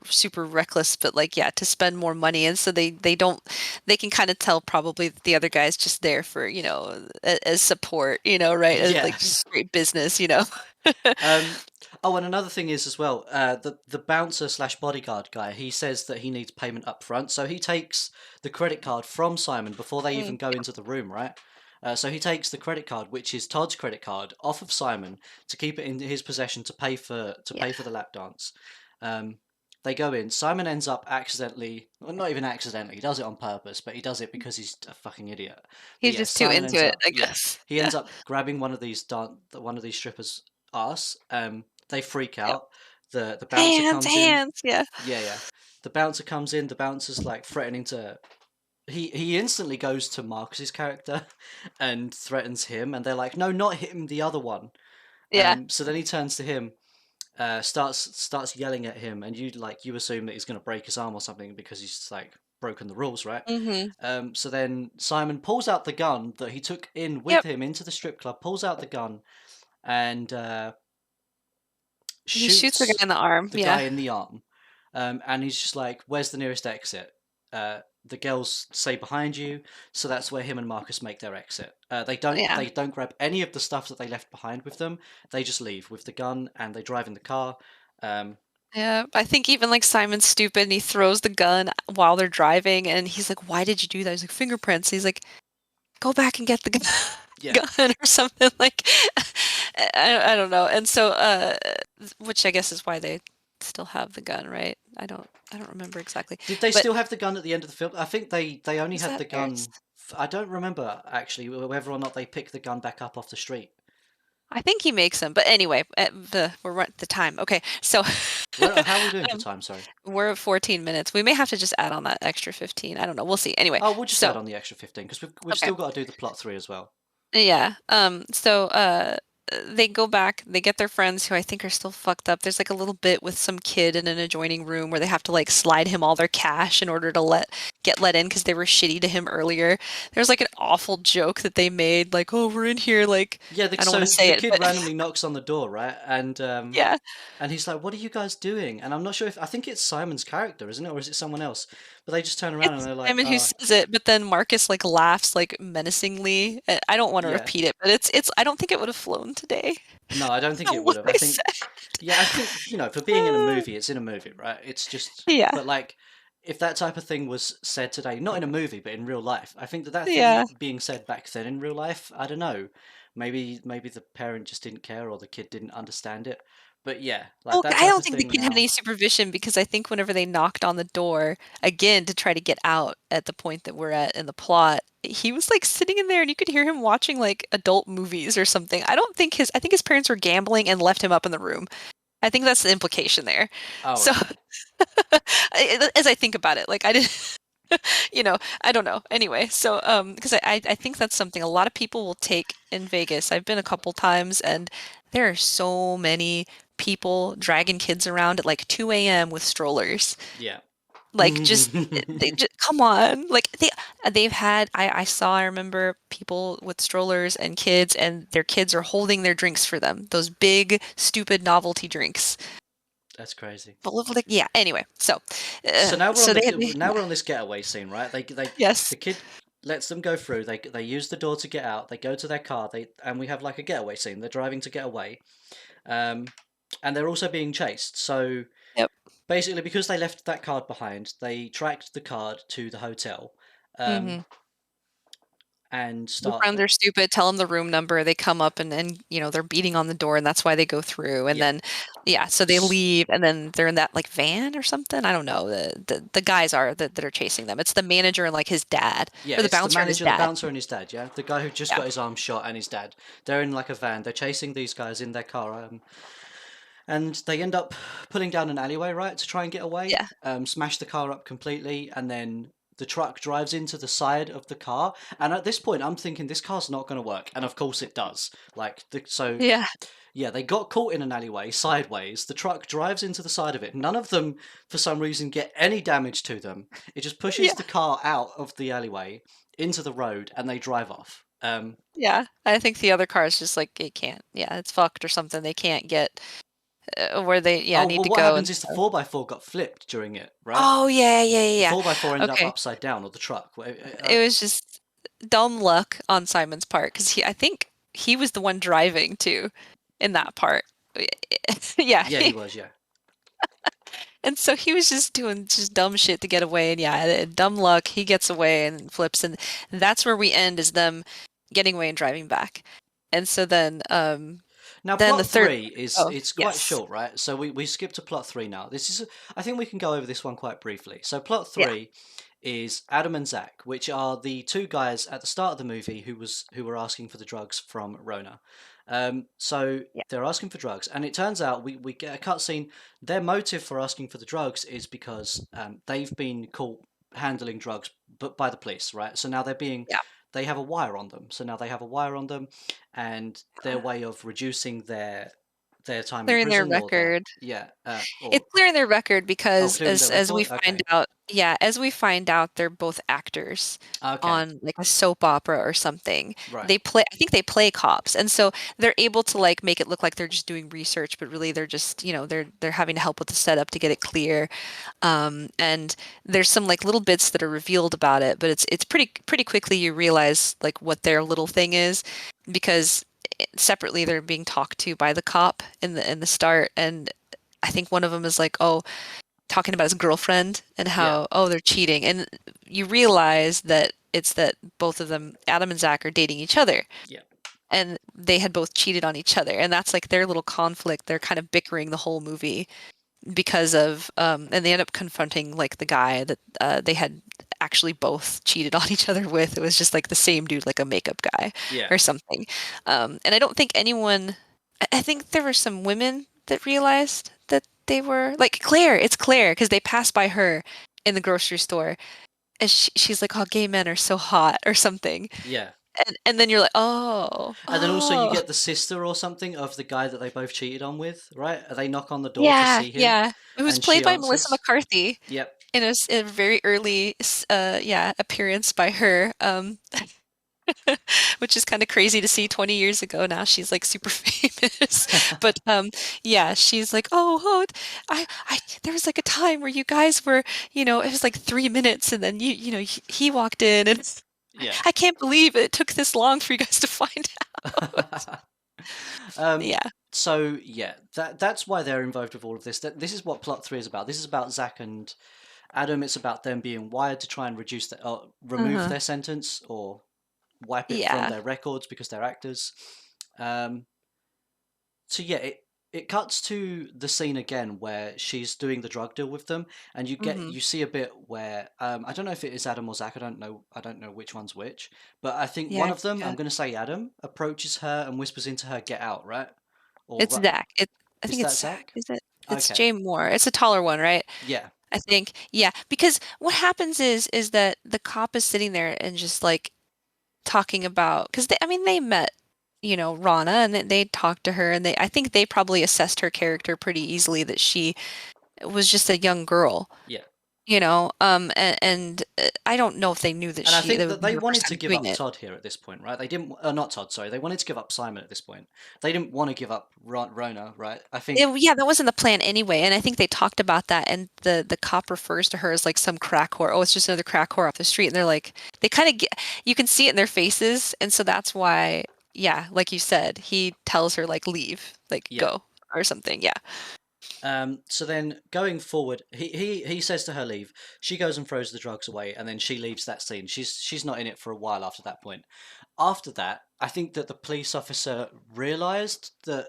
super reckless, but like yeah, to spend more money. And so they don't they can kind of tell probably that the other guy's just there for, as support, right? As like Yes. great business. Um, oh, and another thing is as well, the bouncer slash bodyguard guy. He says that he needs payment up front, so he takes the credit card from Simon before they even Mm, go into the room, right? So he takes the credit card, which is Todd's credit card, off of Simon to keep it in his possession to yeah. pay for the lap dance. Um, they go in. Simon ends up accidentally, well, not even accidentally, he does it on purpose, but he does it because he's a fucking idiot. But He's yeah, just too Simon into ends it, up, I yeah, guess. he Yeah. ends up grabbing one of these strippers' ass. They freak Yep. out. The bouncer Hands, comes in. hands. Yeah. Yeah, yeah. The bouncer comes in. The bouncer's like threatening to. He instantly goes to Marcus's character and threatens him, and they're like, "No, not him, the other one." Yeah. So then he turns to him, starts yelling at him, and you assume that he's going to break his arm or something because he's like broken the rules, right? Hmm. So then Simon pulls out the gun that he took in with Yep. him into the strip club, pulls out the gun, and He shoots the guy shoots in the arm. the Yeah. guy in the arm. And he's just like, "Where's the nearest exit?" The girls say behind you, so that's where him and Marcus make their exit. They don't Yeah. they don't grab any of the stuff that they left behind with them. They just leave with the gun and they drive in the car. Um, Yeah, I think even like Simon's stupid and he throws the gun while they're driving and he's like, "Why did you do that?" He's like, "Fingerprints." He's like, "Go back and get the gun, yeah. gun or something like." I don't know. And so, which I guess is why they still have the gun, right? I don't remember exactly, Did they but still have the gun at the end of the film? I think they only is had that the theirs? gun. I don't remember actually whether or not they picked the gun back up off the street. I think he makes them, but anyway, we're running the time. Okay, so How are we doing for um, time? Sorry. we're at 14 minutes. We may have to just add on that extra 15. I don't know. We'll see. Anyway, Oh, we'll just add so on the extra 15 because we've okay. still got to do the plot 3 as well. Yeah. So they go back, they get their friends who I think are still fucked up. There's like a little bit with some kid in an adjoining room where they have to like slide him all their cash in order to get let in because they were shitty to him earlier. There's like an awful joke that they made, like, "Oh, we're in here," like Yeah, I don't want so to say the it, kid but randomly knocks on the door, right? yeah. And he's like, "What are you guys doing?" And I'm not sure if I think it's Simon's character, isn't it, or is it someone else? But they just turn around and It's they're like, Simon who says it, but then Marcus like laughs like menacingly. I don't want to yeah." repeat it, but it's I don't think it would have flown today. No, I don't think it would What have. I they think, said. yeah, I think, for being in a movie, it's in a movie, right? It's just, Yeah. but like, if that type of thing was said today, not in a movie, but in real life, I think that that thing Yeah. being said back then in real life, I don't know, maybe the parent just didn't care or the kid didn't understand it. But yeah, like Well, that I type don't of think the thing kid had any now. supervision because I think whenever they knocked on the door again to try to get out at the point that we're at in the plot, he was like sitting in there and you could hear him watching like adult movies or something. I think his parents were gambling and left him up in the room. I think that's the implication there. All So right. as I think about it, like I didn't, I don't know. Anyway, so because I think that's something a lot of people will take in Vegas. I've been a couple times and there are so many people dragging kids around at like 2 a.m. with strollers. Yeah. Like they just come on. Like they've had I remember people with strollers and kids and their kids are holding their drinks for them. Those big stupid novelty drinks. That's crazy. Full of like yeah, anyway. So now we're on So they had now we're on this getaway scene, right? yes. The kid lets them go through. They use the door to get out. They go to their car. And we have like a getaway scene. They're driving to get away, um, and they're also being chased. So Yep. basically, because they left that card behind, they tracked the card to the hotel, um, Mhm. and The start. friends are stupid, tell them the room number, they come up and they're beating on the door and that's why they go through. And Yeah, then yeah, so they S- leave and then they're in that like van or something. I don't know. The guys are that are chasing them. It's the manager and like his dad yeah. or the It's the bouncer and his manager, the dad. bouncer, and his dad. Yeah, the guy who just Yeah. got his arm shot and his dad. They're in like a van. They're chasing these guys in their car. And they end up pulling down an alleyway, right, to try and get away. Yeah. Smash the car up completely, and then the truck drives into the side of the car. And at this point, I'm thinking this car's not going to work, and of course it does. So Yeah. yeah, they got caught in an alleyway sideways. The truck drives into the side of it. None of them, for some reason, get any damage to them. It just pushes Yeah. the car out of the alleyway into the road, and they drive off. Yeah. I think the other car is just like it can't. Yeah, it's fucked or something. They can't get where they Oh, need well, to what go happens and is the so. 4x4 got flipped during it, right? Oh yeah, yeah, yeah, The yeah. 4x4 ended up Okay. upside down, or the truck. It was just dumb luck on Simon's part because I think he was the one driving too in that part. Yeah, Yeah, he was, yeah. and so he was just doing just dumb shit to get away, and yeah, dumb luck. He gets away and flips, and that's where we end is them getting away and driving back. And so Now, then the plot third. three is Oh it's quite yes, short, right? So we skip to plot three now. This is I think we can go over this one quite briefly. So plot yeah, three is Adam and Zach, which are the two guys at the start of the movie who were asking for the drugs from Rona. So yeah. they're asking for drugs, and it turns out we get a cutscene. Their motive for asking for the drugs is because they've been caught handling drugs, but by the police, right? So now Yeah. they have a wire on them. So now they have a wire on them, and their way of reducing their time in Clearing their prison, or their record. yeah, It's or clear in their record oh, because clearing their as we record. find Okay, out, yeah, as we find out, they're both actors okay, on like a soap opera or something. right, They play, I think they play cops, and so they're able to like make it look like they're just doing research, but really they're just, they're having to help with the setup to get it clear. And there's some like little bits that are revealed about it, but it's pretty quickly you realize like what their little thing is because separately they're being talked to by the cop in the start and I think one of them is like, oh, talking about his girlfriend and yeah, how, oh, they're cheating. And you realize that it's that both of them, Adam and Zach, are dating each other. yeah, And they had both cheated on each other. And that's like their little conflict. They're kind of bickering the whole movie because of, and they end up confronting like the guy that they had actually both cheated on each other with. It was just like the same dude, like a makeup guy yeah. or something. And I don't think anyone, I think there were some women that realized that they were like Claire. It's Claire because they passed by her in the grocery store, and she's like, "Oh, gay men are so hot" or something. Yeah. And then you're like, oh, And then also you oh, get the sister or something of the guy that they both cheated on with, right? They knock on the door to yeah, see him, yeah. It was and played she by Melissa answers. McCarthy Yep. in a very early, yeah, appearance by her. Which is kind of crazy to see 20 years ago. Now she's like super famous. But yeah, she's like, oh, there was like a time where you guys were, it was like 3 minutes, and then he walked in, and Yeah. I can't believe it took this long for you guys to find out. Um, Yeah. so yeah, that's why they're involved with all of this. This is what plot three is about. This is about Zach and Adam. It's about them being wired to try and remove Uh-huh. their sentence or wipe it from Yeah. their records because they're actors. Um, so yeah, it cuts to the scene again where she's doing the drug deal with them, and Hmm. you see a bit where I don't know if it is Adam or Zach. I don't know which one's which, but I think one Yeah. of them, I'm Yeah. going to say Adam, approaches her and whispers into her, "Get out!" Right? Or It's Zach. I is think that it's Zach. Zach? Is it? It's Okay, Jay Moore. It's a taller one, right? yeah, I think. Yeah. Because what happens is that the cop is sitting there and just like talking about, because I mean they met, Rana, and they talked to her, and I think they probably assessed her character pretty easily, that she was just a young girl, yeah. and I don't know if they knew And I think that that would be they her first wanted to time give doing up it. Todd here at this point, right? They didn't, not Todd, sorry. They wanted to give up Simon at this point. They didn't want to give up Rona, right? I think, Yeah, that wasn't the plan anyway, and I think they talked about that, and the cop refers to her as like some crack whore. Oh, it's just another crack whore off the street, and they're like, they kind of get, you can see it in their faces, and so that's why, yeah, like you said, he tells her like leave, like yeah. go or something. Yeah. So then going forward, he says to her leave. She goes and throws the drugs away, and then she leaves that scene. She's not in it for a while after that point. After that, I think that the police officer realized that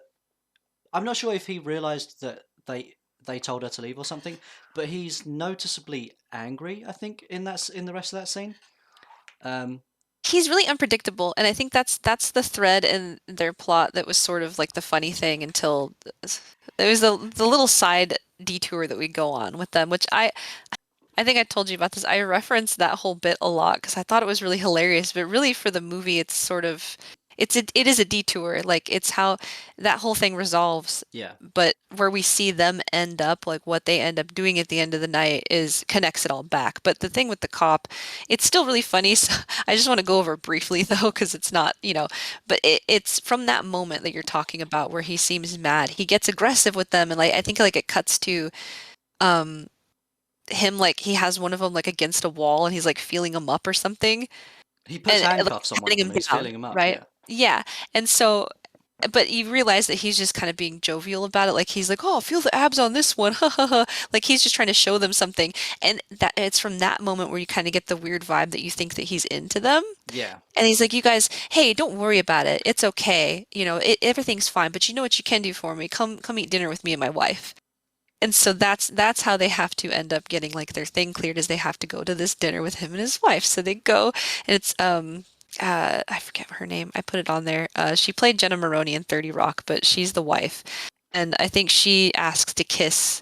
I'm not sure if he realized that they told her to leave or something, but he's noticeably angry, I think, in the rest of that scene. Um, He's really unpredictable, and I think that's the thread in their plot that was sort of like the funny thing until there was the little side detour that we go on with them, which I think I told you about this. I referenced that whole bit a lot because I thought it was really hilarious, but really for the movie, it's sort of it is a detour. Like it's how that whole thing resolves, yeah, but where we see them end up, like what they end up doing at the end of the night is connects it all back. But the thing with the cop, it's still really funny. So I just want to go over it briefly though, because it's not, but it's from that moment that you're talking about where he seems mad. He gets aggressive with them, and like I think like it cuts to um him, like he has one of them like against a wall, and he's like feeling him up or something, he puts and like handcuffs on one of patting them him and he's down, feeling him up. right? Yeah, Yeah. And so, but you realize that he's just kind of being jovial about it. Like he's like, "Oh, feel the abs on this one." Ha ha ha. Like he's just trying to show them something. And that it's from that moment where you kind of get the weird vibe that you think that he's into them. yeah. And he's like, "You guys, hey, don't worry about it. It's okay. Everything's fine, but you know what you can do for me? Come eat dinner with me and my wife." And so that's how they have to end up getting like their thing cleared, is they have to go to this dinner with him and his wife. So they go, and it's I forget her name. I put it on there. She played Jenna Maroney in 30 Rock, but she's the wife. And I think she asks to kiss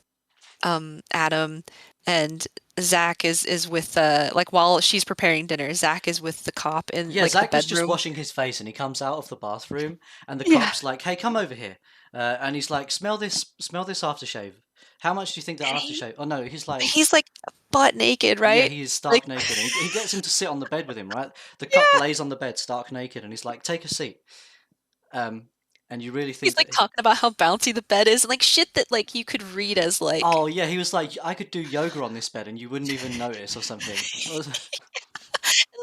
Adam, and Zach is with like while she's preparing dinner, Zach is with the cop in Yeah, like the Zach is just bedroom. washing his face and he comes out of the bathroom and the Yeah. cop's like, "Hey, come over here." And he's like, smell this aftershave. How much do you think that And aftershave?" Oh no, he's like, he's like butt naked, yeah, right? he is Like stark naked, and he gets him to sit on the bed with him, right? The cop yeah. lays on the bed stark naked, and he's like, "Take a seat." Um, and you really He's think like that talking about how bouncy the bed is, and like shit that like you could read as like oh yeah, he was like, "I could do yoga on this bed and you wouldn't even notice" or something.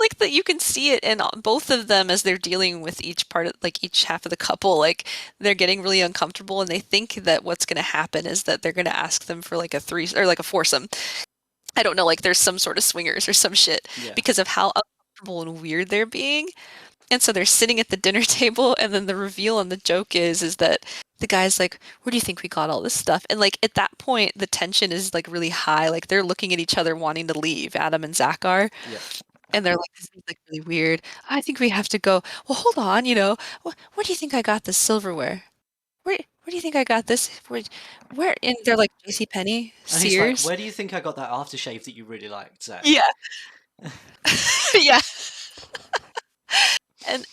like that you can see it in both of them as they're dealing with each part of like each half of the couple. Like they're getting really uncomfortable, and they think that what's going to happen is that they're going to ask them for like a three or like a foursome. I don't know, like there's some sort of swingers or some shit Yeah. because of how uncomfortable and weird they're being. And so they're sitting at the dinner table, and then the reveal and the joke is that the guy's like, "Where do you think we got all this stuff?" And like at that point, the tension is like really high. Like they're looking at each other wanting to leave. Adam and Zach are, Yeah. and they're like, "This is like really weird. I think we have to go." Well, hold on. Where do you think I got this silverware? Where do you think I got this? Where? And they're like, "J.C. Penney, And he's like, Sears." "Where do you think I got that aftershave that you really liked, Zach?" Yeah, yeah.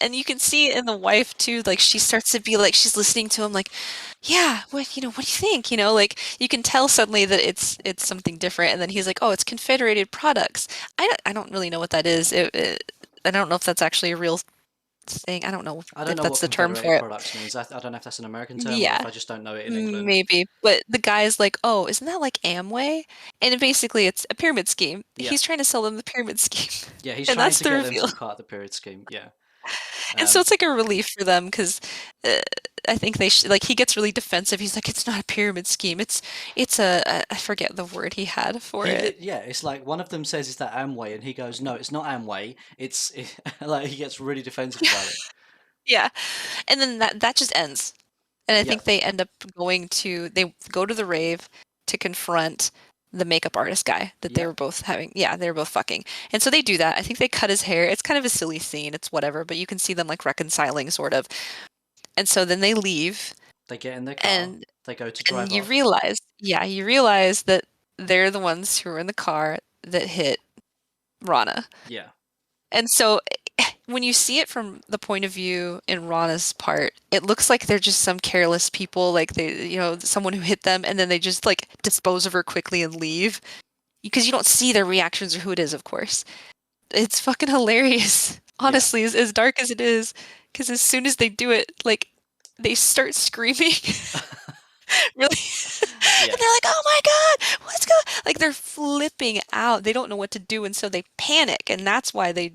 And you can see in the wife too, like she starts to be like she's listening to him like, yeah, what do you think? Like you can tell suddenly that it's something different. And then he's like, oh, it's Confederated Products. I don't really know what that is. I don't know if that's actually a real thing. I don't know I don't if know that's what the term Confederated for it. products means. I don't know if that's an American term or if Yeah, I just don't know it in England. maybe. But the guy's like, oh, isn't that like Amway? And basically it's a pyramid scheme. Yeah, He's trying to sell them the pyramid scheme. yeah, he's And trying that's to the get them to reveal. be part of the period scheme. Yeah, And so um, it's like a relief for them because uh, I think like he gets really defensive. He's like, it's not a pyramid scheme. It's I forget the word he had for it. yeah, it's like one of them says it's that Amway, and he goes, "No, it's not Amway. Like he gets really defensive about it." Yeah. And then that just ends. And I Yeah, think they go to the rave to confront the makeup artist guy that they yeah, were both having. Yeah, they were both fucking. And so they do that. I think they cut his hair. It's kind of a silly scene. It's whatever, but you can see them like reconciling sort of. And so then they leave they get in their car, and they go to and drive you off. realize, yeah, you realize that they're the ones who were in the car that hit Rana. Yeah, And so when you see it from the point of view in Rana's part, it looks like they're just some careless people, like someone who hit them, and then they just like dispose of her quickly and leave because you don't see their reactions or who it is, of course. It's fucking hilarious, yeah, honestly, as dark as it is, because as soon as they do it, like they start screaming. Really? yeah, And they're like, "Oh my God, what's going?" Like they're flipping out. They don't know what to do, and so they panic, and that's why they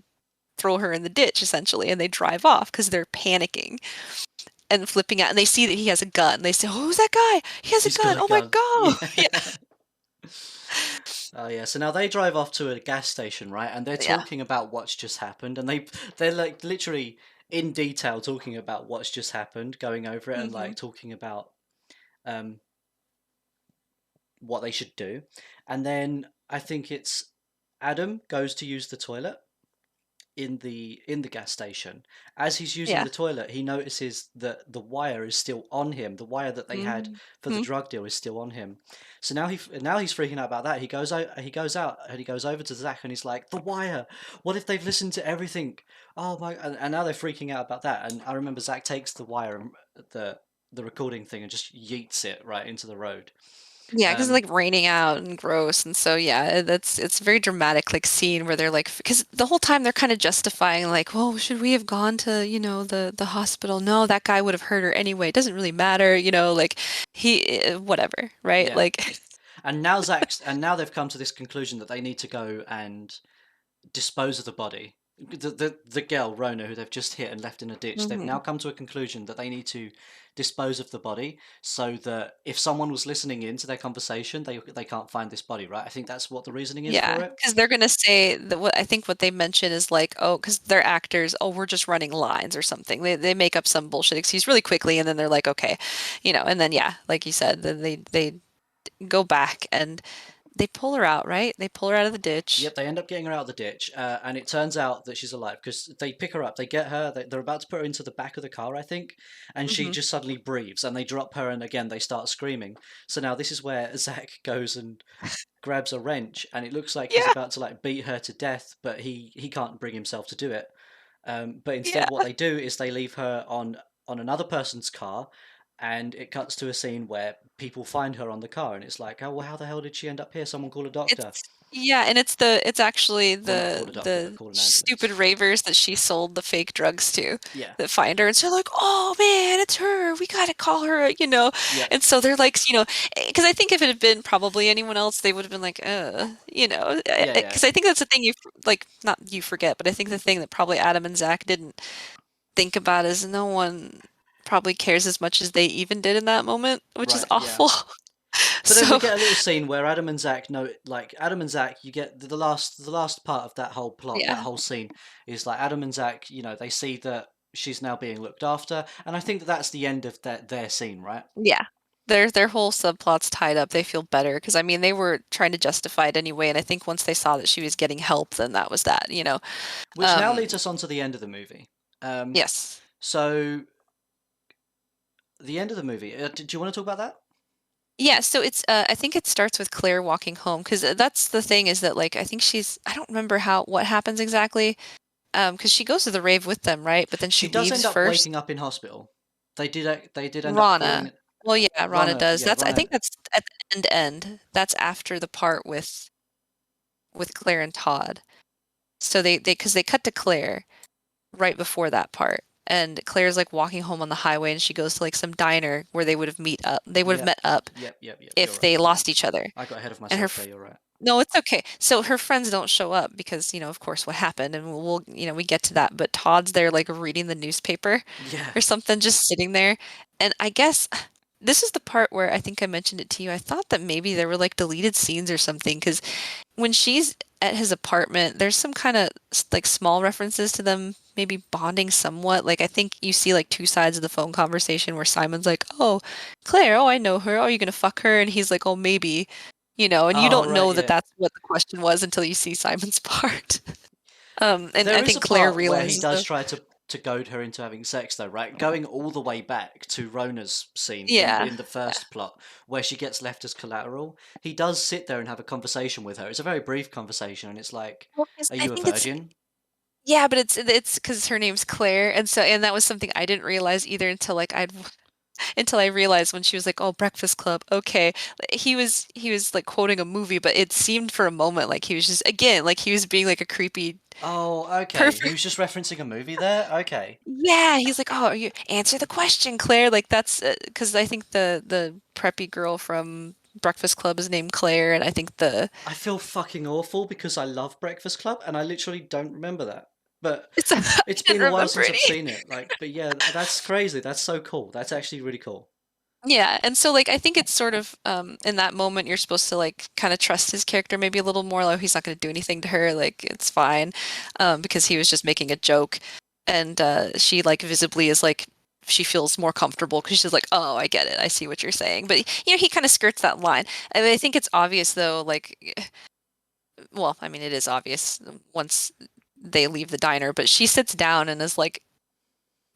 throw her in the ditch essentially, and they drive off because they're panicking and flipping out. And they see that he has a gun. They say, "Oh, who's that guy? He has a he's got gun! a Oh my gun. God!" Yeah, Yeah. Oh yeah, so now they drive off to a gas station, right? And they're yeah. talking about what's just happened, and they're like literally in detail talking about what's just happened, going over it, and Hmm. like talking about um what they should do. And then I think it's Adam goes to use the toilet in the gas station. As he's using Yeah. the toilet, he notices that the wire is still on him. The wire that they had for the Hmm. drug deal is still on him. So now he's freaking out about that. He goes out and he goes over to Zach and he's like, "The wire. What if they've listened to everything? Oh my!" And now they're freaking out about that. And I remember Zach takes the wire and the recording thing and just yeets it right into the road. Yeah, because it's Um, like raining out and gross, and so yeah, it's a very dramatic like scene where they're like, because the whole time they're kind of justifying like, well, should we have gone to the hospital? No, that guy would have hurt her anyway. It doesn't really matter, like whatever, right? yeah. Like, And now they've come to this conclusion that they need to go and dispose of the body. The girl Rona, who they've just hit and left in a ditch, they've now hmm. come to a conclusion that they need to dispose of the body so that if someone was listening in to their conversation, they can't find this body, right? I think that's what the reasoning is for Yeah, it. because they're gonna say that what I think what they mention is like, oh, because they're actors, oh, we're just running lines or something. They make up some bullshit excuse really quickly, and then they're like, okay, and then yeah, like you said, then they go back and they pull her out, right? They pull her out of the ditch. Yep, they end up getting her out of the ditch, and it turns out that she's alive because they pick her up, they get her, they're about to put her into the back of the car, I think, and she Hmm. just suddenly breathes, and they drop her, and again they start screaming. So now this is where Zach goes and grabs a wrench, and it looks like he's Yeah, about to like beat her to death, but he can't bring himself to do it. But instead, yeah. what they do is they leave her on another person's car, and it cuts to a scene where people find her on the car, and it's like, oh well, how the hell did she end up here? Someone call a doctor. It's yeah, and it's actually Well, not call a doctor, but the call an stupid ambulance. ravers that she sold the fake drugs to Yeah, that find her, and so they're like, "Oh man, it's her. We gotta call her." yeah, And so they're like, because I think if it had been probably anyone else, they would have been like, yeah, yeah, because I think that's the thing like not you forget, but I think the thing that probably Adam and Zach didn't think about is no one probably cares as much as they even did in that moment, which is right, yeah. awful. But then we So get a little scene where Adam and Zach know, like Adam and Zach, you get the last part of that whole plot, that yeah, whole scene is like Adam and Zach, they see that she's now being looked after, and I think that that's the end of their scene, right? yeah. Their whole subplot's tied up. They feel better because I mean they were trying to justify it anyway, and I think once they saw that she was getting help, then that was that. Which now Um, leads us on to the end of the movie. Um, yes. so the end of the movie. Do you want to talk about that? Yeah, so it's I think it starts with Claire walking home because that's the thing is that like I think I don't remember what happens exactly, because she goes to the rave with them, right? But then she She does leaves end up first. waking up in hospital. They did end up Rana. calling Well, yeah, Rana Rana. does. Yeah, That's I Rana. think that's at the end. That's after the part with Claire and Todd. So they because they cut to Claire right before that part. And Claire's like walking home on the highway and she goes to like some diner where they would have meet up. They would have Yep, met up yep. You're if right. they lost each other. I got ahead of And her myself there. You're right. no, it's okay. So her friends don't show up because, of course, what happened, and we get to that. But Todd's there, like reading the newspaper Yeah. or something, just sitting there. And I guess this is the part where I think I mentioned it to you. I thought that maybe there were like deleted scenes or something because when she's at his apartment, there's some kind of like small references to them maybe bonding somewhat. Like I think you see like two sides of the phone conversation where Simon's like, "Oh, Claire, oh, I know her. Oh, you're gonna fuck her," and he's like, "Oh, maybe." And you Oh, don't right. know that Yeah. that's what the question was until you see Simon's part. And I There is a think Claire part where he realizes does though, try to goad her into having sex, though, right? Going all the way back to Rona's scene yeah, in the yeah. first plot, where she gets left as collateral. He does sit there and have a conversation with her. It's a very brief conversation, and it's like, Well, 'cause "Are I you a think it's virgin?" yeah, but it's because her name's Claire, and that was something I didn't realize either until like until I realized when she was like, "Oh, Breakfast Club." Okay. He was like quoting a movie, but it seemed for a moment like he was just again like he was being like a creepy Oh, okay. He pervert. was just referencing a movie there. Okay. Yeah, he's like, "Oh, you answer the question, Claire." Like that's because I think the preppy girl from Breakfast Club is named Claire, and I think the I feel fucking awful because I love Breakfast Club and I literally don't remember that. But it's I it's been didn't a while remember since I've any. seen it. But yeah, that's crazy. That's so cool. That's actually really cool. Yeah, and so like I think it's sort of in that moment you're supposed to like kind of trust his character maybe a little more like he's not going to do anything to her like it's fine because he was just making a joke and she like visibly is like she feels more comfortable because she's like oh I get it I see what you're saying but he kind of skirts that line and I think it's obvious though like well I mean it is obvious once they leave the diner but she sits down and is like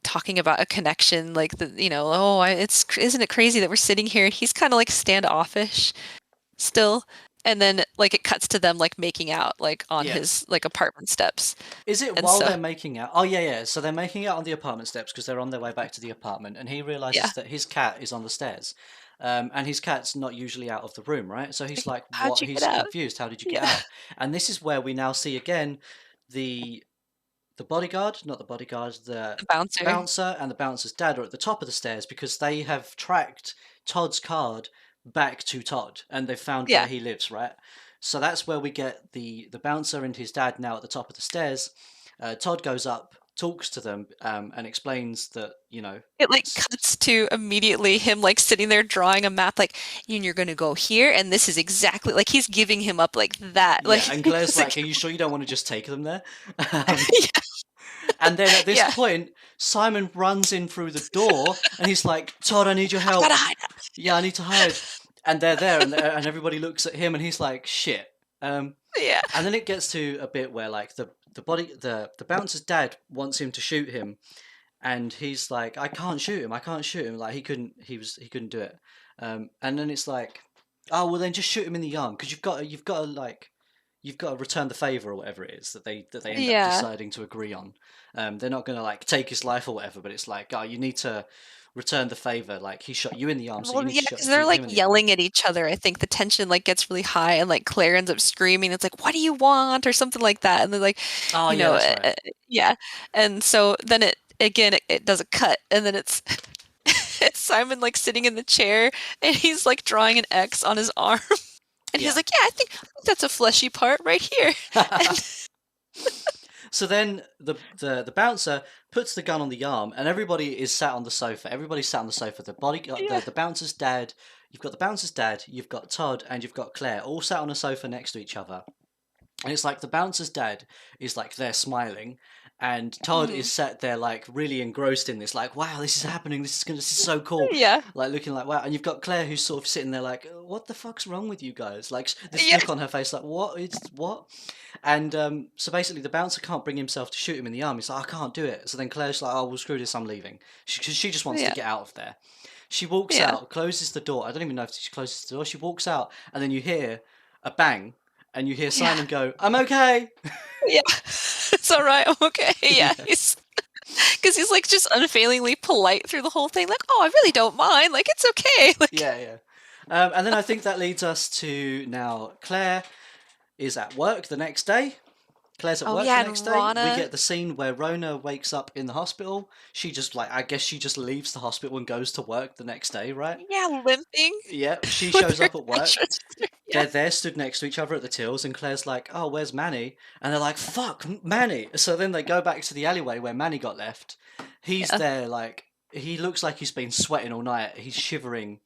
talking about a connection like oh isn't it crazy that we're sitting here and he's kind of like standoffish still and then like it cuts to them like making out like on Yeah. his like apartment steps Is it and while so they're making out? Oh, yeah, yeah. So they're making out on the apartment steps because they're on their way back to the apartment, and he yeah realizes that his cat is on the stairs. And his cat's not usually out of the room, right? So he's like like, how'd "What?" you get He's out confused. How did you get yeah out? And this is where we now see again the the bodyguard, not the bodyguard, the the bouncer bouncer and the bouncer's dad are at the top of the stairs because they have tracked Todd's card back to Todd and they've found where yeah he lives, right? So that's where we get the bouncer and his dad now at the top of the stairs. Todd goes up, talks to them, and explains that it like cuts to immediately him like sitting there drawing a map like and you're gonna go here and this is exactly like he's giving him up like that like yeah, and Claire's it's like like, "Are you sure you don't want to just take them there?" Um, and then at this yeah point, Simon runs in through the door and he's like, "Todd, I need your I gotta help. hide Yeah, I need to hide." And they're there, and everybody looks at him, and he's like, "Shit." yeah And then it gets to a bit where like the bouncer's dad wants him to shoot him, and he's like, "I can't shoot him. I can't shoot him." Like he couldn't do it. And then it's like, "Oh well, then just shoot him in the arm because you've got to return the favor or whatever it is that they end up yeah deciding to agree on. They're not gonna like take his life or whatever, but it's like, oh, you need to return the favor. Like he shot you in the arm, so you Well, need to yeah, shot, because they're shoot like him in the arm. yelling at each other. I think the tension like gets really high, and like Claire ends up screaming. It's like, "What do you want?" or something like that, and they're like, Oh you yeah, know, that's right. yeah. And so then it again it does a cut, and then it's it's Simon like sitting in the chair, and he's like drawing an X on his arm, and he's Yeah. like, "Yeah, I think that's a fleshy part right here." And So then the bouncer puts the gun on the arm, and everybody is sat on the sofa. Everybody's sat on the sofa. yeah, The bouncer's dad. You've got the bouncer's dad. You've got Todd, and you've got Claire, all sat on a sofa next to each other. And it's like the bouncer's dad is like there smiling, and Todd mhm, is sat there like really engrossed in this, like, wow, this is happening. This is so cool. yeah, Like looking like wow. And you've got Claire who's sort of sitting there like, what the fuck's wrong with you guys? Like this yeah, look on her face, like what? It's what? And so basically, the bouncer can't bring himself to shoot him in the arm. He's like, I can't do it. So then Claire's like, oh, well, screw this, I'm leaving. She just wants to yeah, get out of there. She walks yeah, out, closes the door. I don't even know if she closes the door. She walks out, and then you hear a bang, and you hear yeah, Simon go, I'm okay. yeah. It's all right. I'm okay. Yeah, Yeah. he's because he's like just unfailingly polite through the whole thing. Like, oh, I really don't mind. Like, it's okay. Like, Yeah, yeah. And then I think that leads us to now Claire is at work the next day. Claire's at oh work the yeah, next and day. We Rana, get the scene where Rona wakes up in the hospital. She just like I guess she just leaves the hospital and goes to work the next day, right? yeah, limping Yeah, she with shows her up at cash work. register. Yeah, They're there stood next to each other at the tills, and Claire's like, "Oh, where's Manny?" And they're like, "Fuck, Manny!" So then they go back to the alleyway where Manny got left. He's yeah, there, like he looks like he's been sweating all night. He's shivering.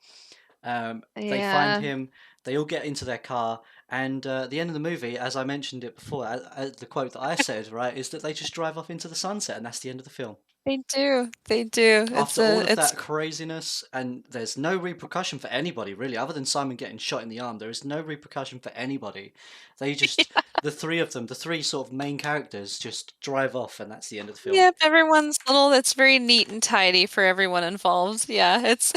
They find yeah. him. They all get into their car, and at the end of the movie, as I mentioned it before, the quote that I said, right, is that they just drive off into the sunset, and that's the end of the film. They do. They do. After all of that craziness, and there's no repercussion for anybody really, other than Simon getting shot in the arm. There is no repercussion for anybody. They just, the three of them, the three sort of main characters, just drive off, and that's the end of the film. Yep, everyone's little it's very neat and tidy for everyone involved. Yeah, it's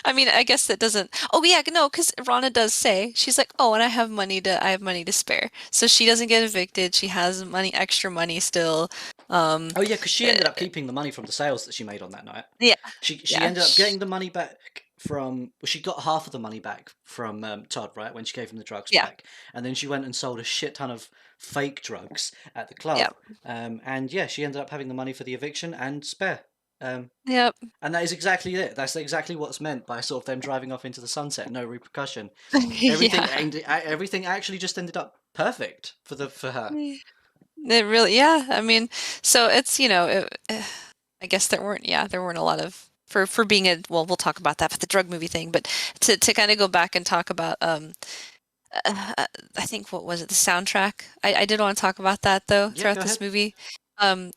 I mean, I guess that doesn't. Oh yeah, no, because Rana does say she's like, oh, and I have money to spare, so she doesn't get evicted. She has money, extra money still. Um, Oh yeah, because she uh, ended up keeping the money from the sales that she made on that night. yeah, She yeah, ended up getting the money back from. Well, she got half of the money back from Todd, right, when she gave him the drugs yeah, back, and then she went and sold a shit ton of fake drugs at the yeah, club. And yeah, she ended up having the money for the eviction and spare. Um, yep, and that is exactly it. That's exactly what's meant by sort of them driving off into the sunset, no repercussion. Everything yeah. everything actually just ended up perfect for her. It really, yeah. I mean, so it's I guess there weren't a lot of for being a well, we'll talk about that for the drug movie thing, but to kind of go back and talk about I think what was it, the soundtrack? I did want to talk about that though Yeah, throughout go this ahead. movie.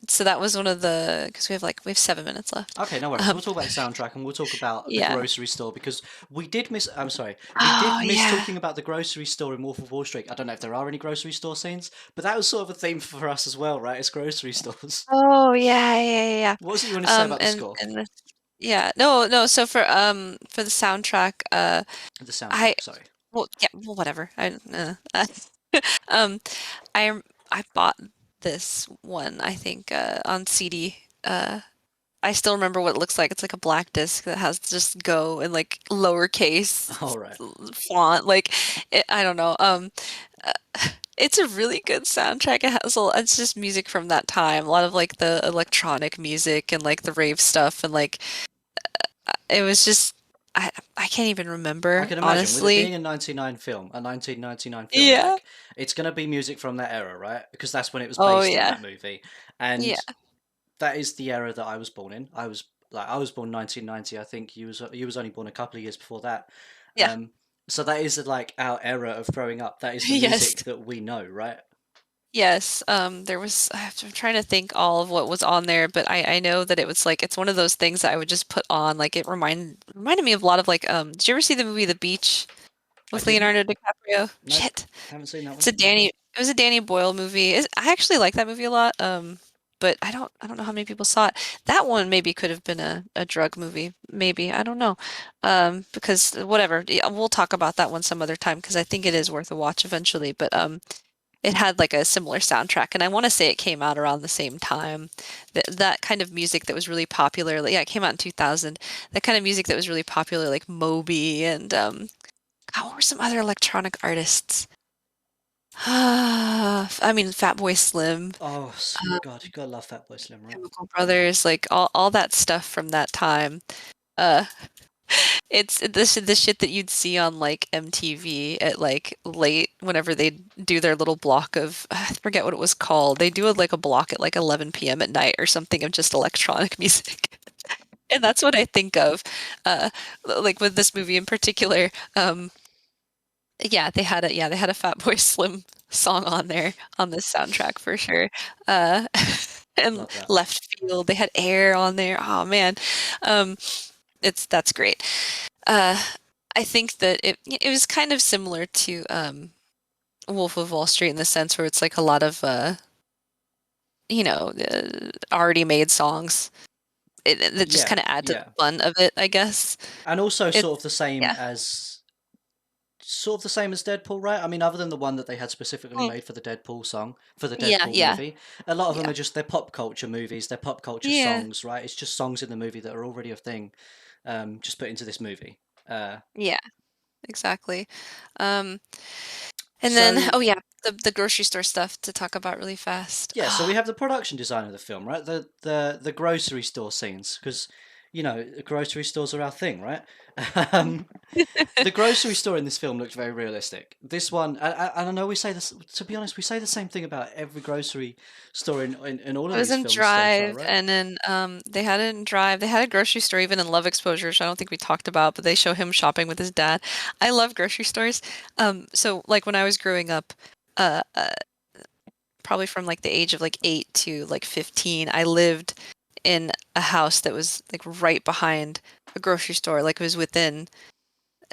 So that was one of the because we have 7 minutes left. Okay, no worries. Um, We'll talk about the soundtrack and we'll talk about the yeah. grocery store because we did miss. I'm sorry, we did Oh miss yeah. talking about the grocery store in Wolf of Wall Street. I don't know if there are any grocery store scenes, but that was sort of a theme for us as well, right? It's grocery stores. Oh yeah, yeah, yeah, yeah. What was it you want to say about the And score? yeah, no, no. So for the soundtrack, The I soundtrack, sorry. well yeah, well whatever. Um, I I bought this one, I think, on CD. I still remember what it looks like. It's like a black disc that has just "go" in like lowercase All right. font. Like I don't know. Uh, it's a really good soundtrack. It's just music from that time. A lot of like the electronic music and like the rave stuff and like it was just I can't even I remember, can imagine with it honestly. being a 1999 film, Yeah. like it's gonna be music from that era, right? Because that's when it was Oh based in yeah. that movie, and Yeah. that is the era that I was born in. I was born 1990. I think you was only born a couple of years before that. Yeah. Um, so that is like our era of growing up. That is the Yes. music that we know, right? Yes, there was I'm trying to think all of what was on there, but I know that it was like it's one of those things that I would just put on. Like it reminded me of a lot of like did you ever see the movie The Beach I with didn't. Leonardo DiCaprio? Nope, Shit. haven't seen that It's one. a Danny it was a Danny Boyle movie. I actually like that movie a lot. But I don't know how many people saw it. That one maybe could have been a drug movie. Maybe. I don't know. Because whatever. Yeah, we'll talk about that one some other time because I think it is worth a watch eventually. But it had like a similar soundtrack, and I want to say it came out around the same time. That kind of music that was really popular, like, yeah, it came out in 2000. That kind of music that was really popular, like Moby and God, what were some other electronic artists? I mean, Fatboy Slim, Oh uh, God, you gotta love Fatboy Slim, right? Chemical Brothers, like all that stuff from that time. Uh, It's the shit that you'd see on like MTV at like late whenever they do their little block of I forget what it was called. They do like a block at like 11 p.m. at night or something of just electronic music. And that's what I think of uh like with this movie in particular. Yeah, they had a Fatboy Slim song on there on this soundtrack for sure. Uh and Love that. Left Field, they had Air on there. Oh man. Um that's great. Uh, I think that it was kind of similar to Wolf of Wall Street in the sense where it's like a lot of already made songs that just Yeah, kind of add to the yeah, fun of it, I guess. and also It's sort of the same yeah, as sort of the same as Deadpool, right? I mean, other than the one that they had specifically Mm, made for the Deadpool song, for the yeah, Deadpool yeah, movie, a lot of them yeah, are just they're pop culture movies, they're pop culture yeah, songs, right? It's just songs in the movie that are already a thing, just put into this movie. yeah, exactly. Um, and then, So oh yeah, the grocery store stuff to talk about really fast. yeah, so we have the production design of the film, right? The grocery store scenes, because grocery stores are our thing, right? um, the grocery store in this film looked very realistic. This one, and I know we say this. To be honest, we say the same thing about every grocery store in all I of was these in films so far, Drive, right? and then they had it in Drive. They had a grocery store even in Love Exposure, which I don't think we talked about, but they show him shopping with his dad. I love grocery stores. So like when I was growing up, uh, uh, probably from like the age of like 8 to like 15, I lived in a house that was like right behind a grocery store. Like it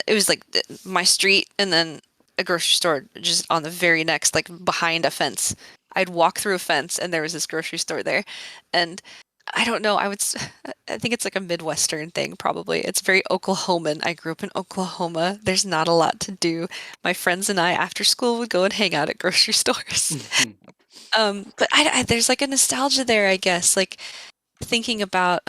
was like my street and then a grocery store just on the very next, like behind a fence. I'd walk through a fence and there was this grocery store there. And I don't know, I think it's like a Midwestern thing, probably. It's very Oklahoman. I grew up in Oklahoma. There's not a lot to do. My friends and I, after school, would go and hang out at grocery stores. But there's like a nostalgia there, I guess. Like thinking about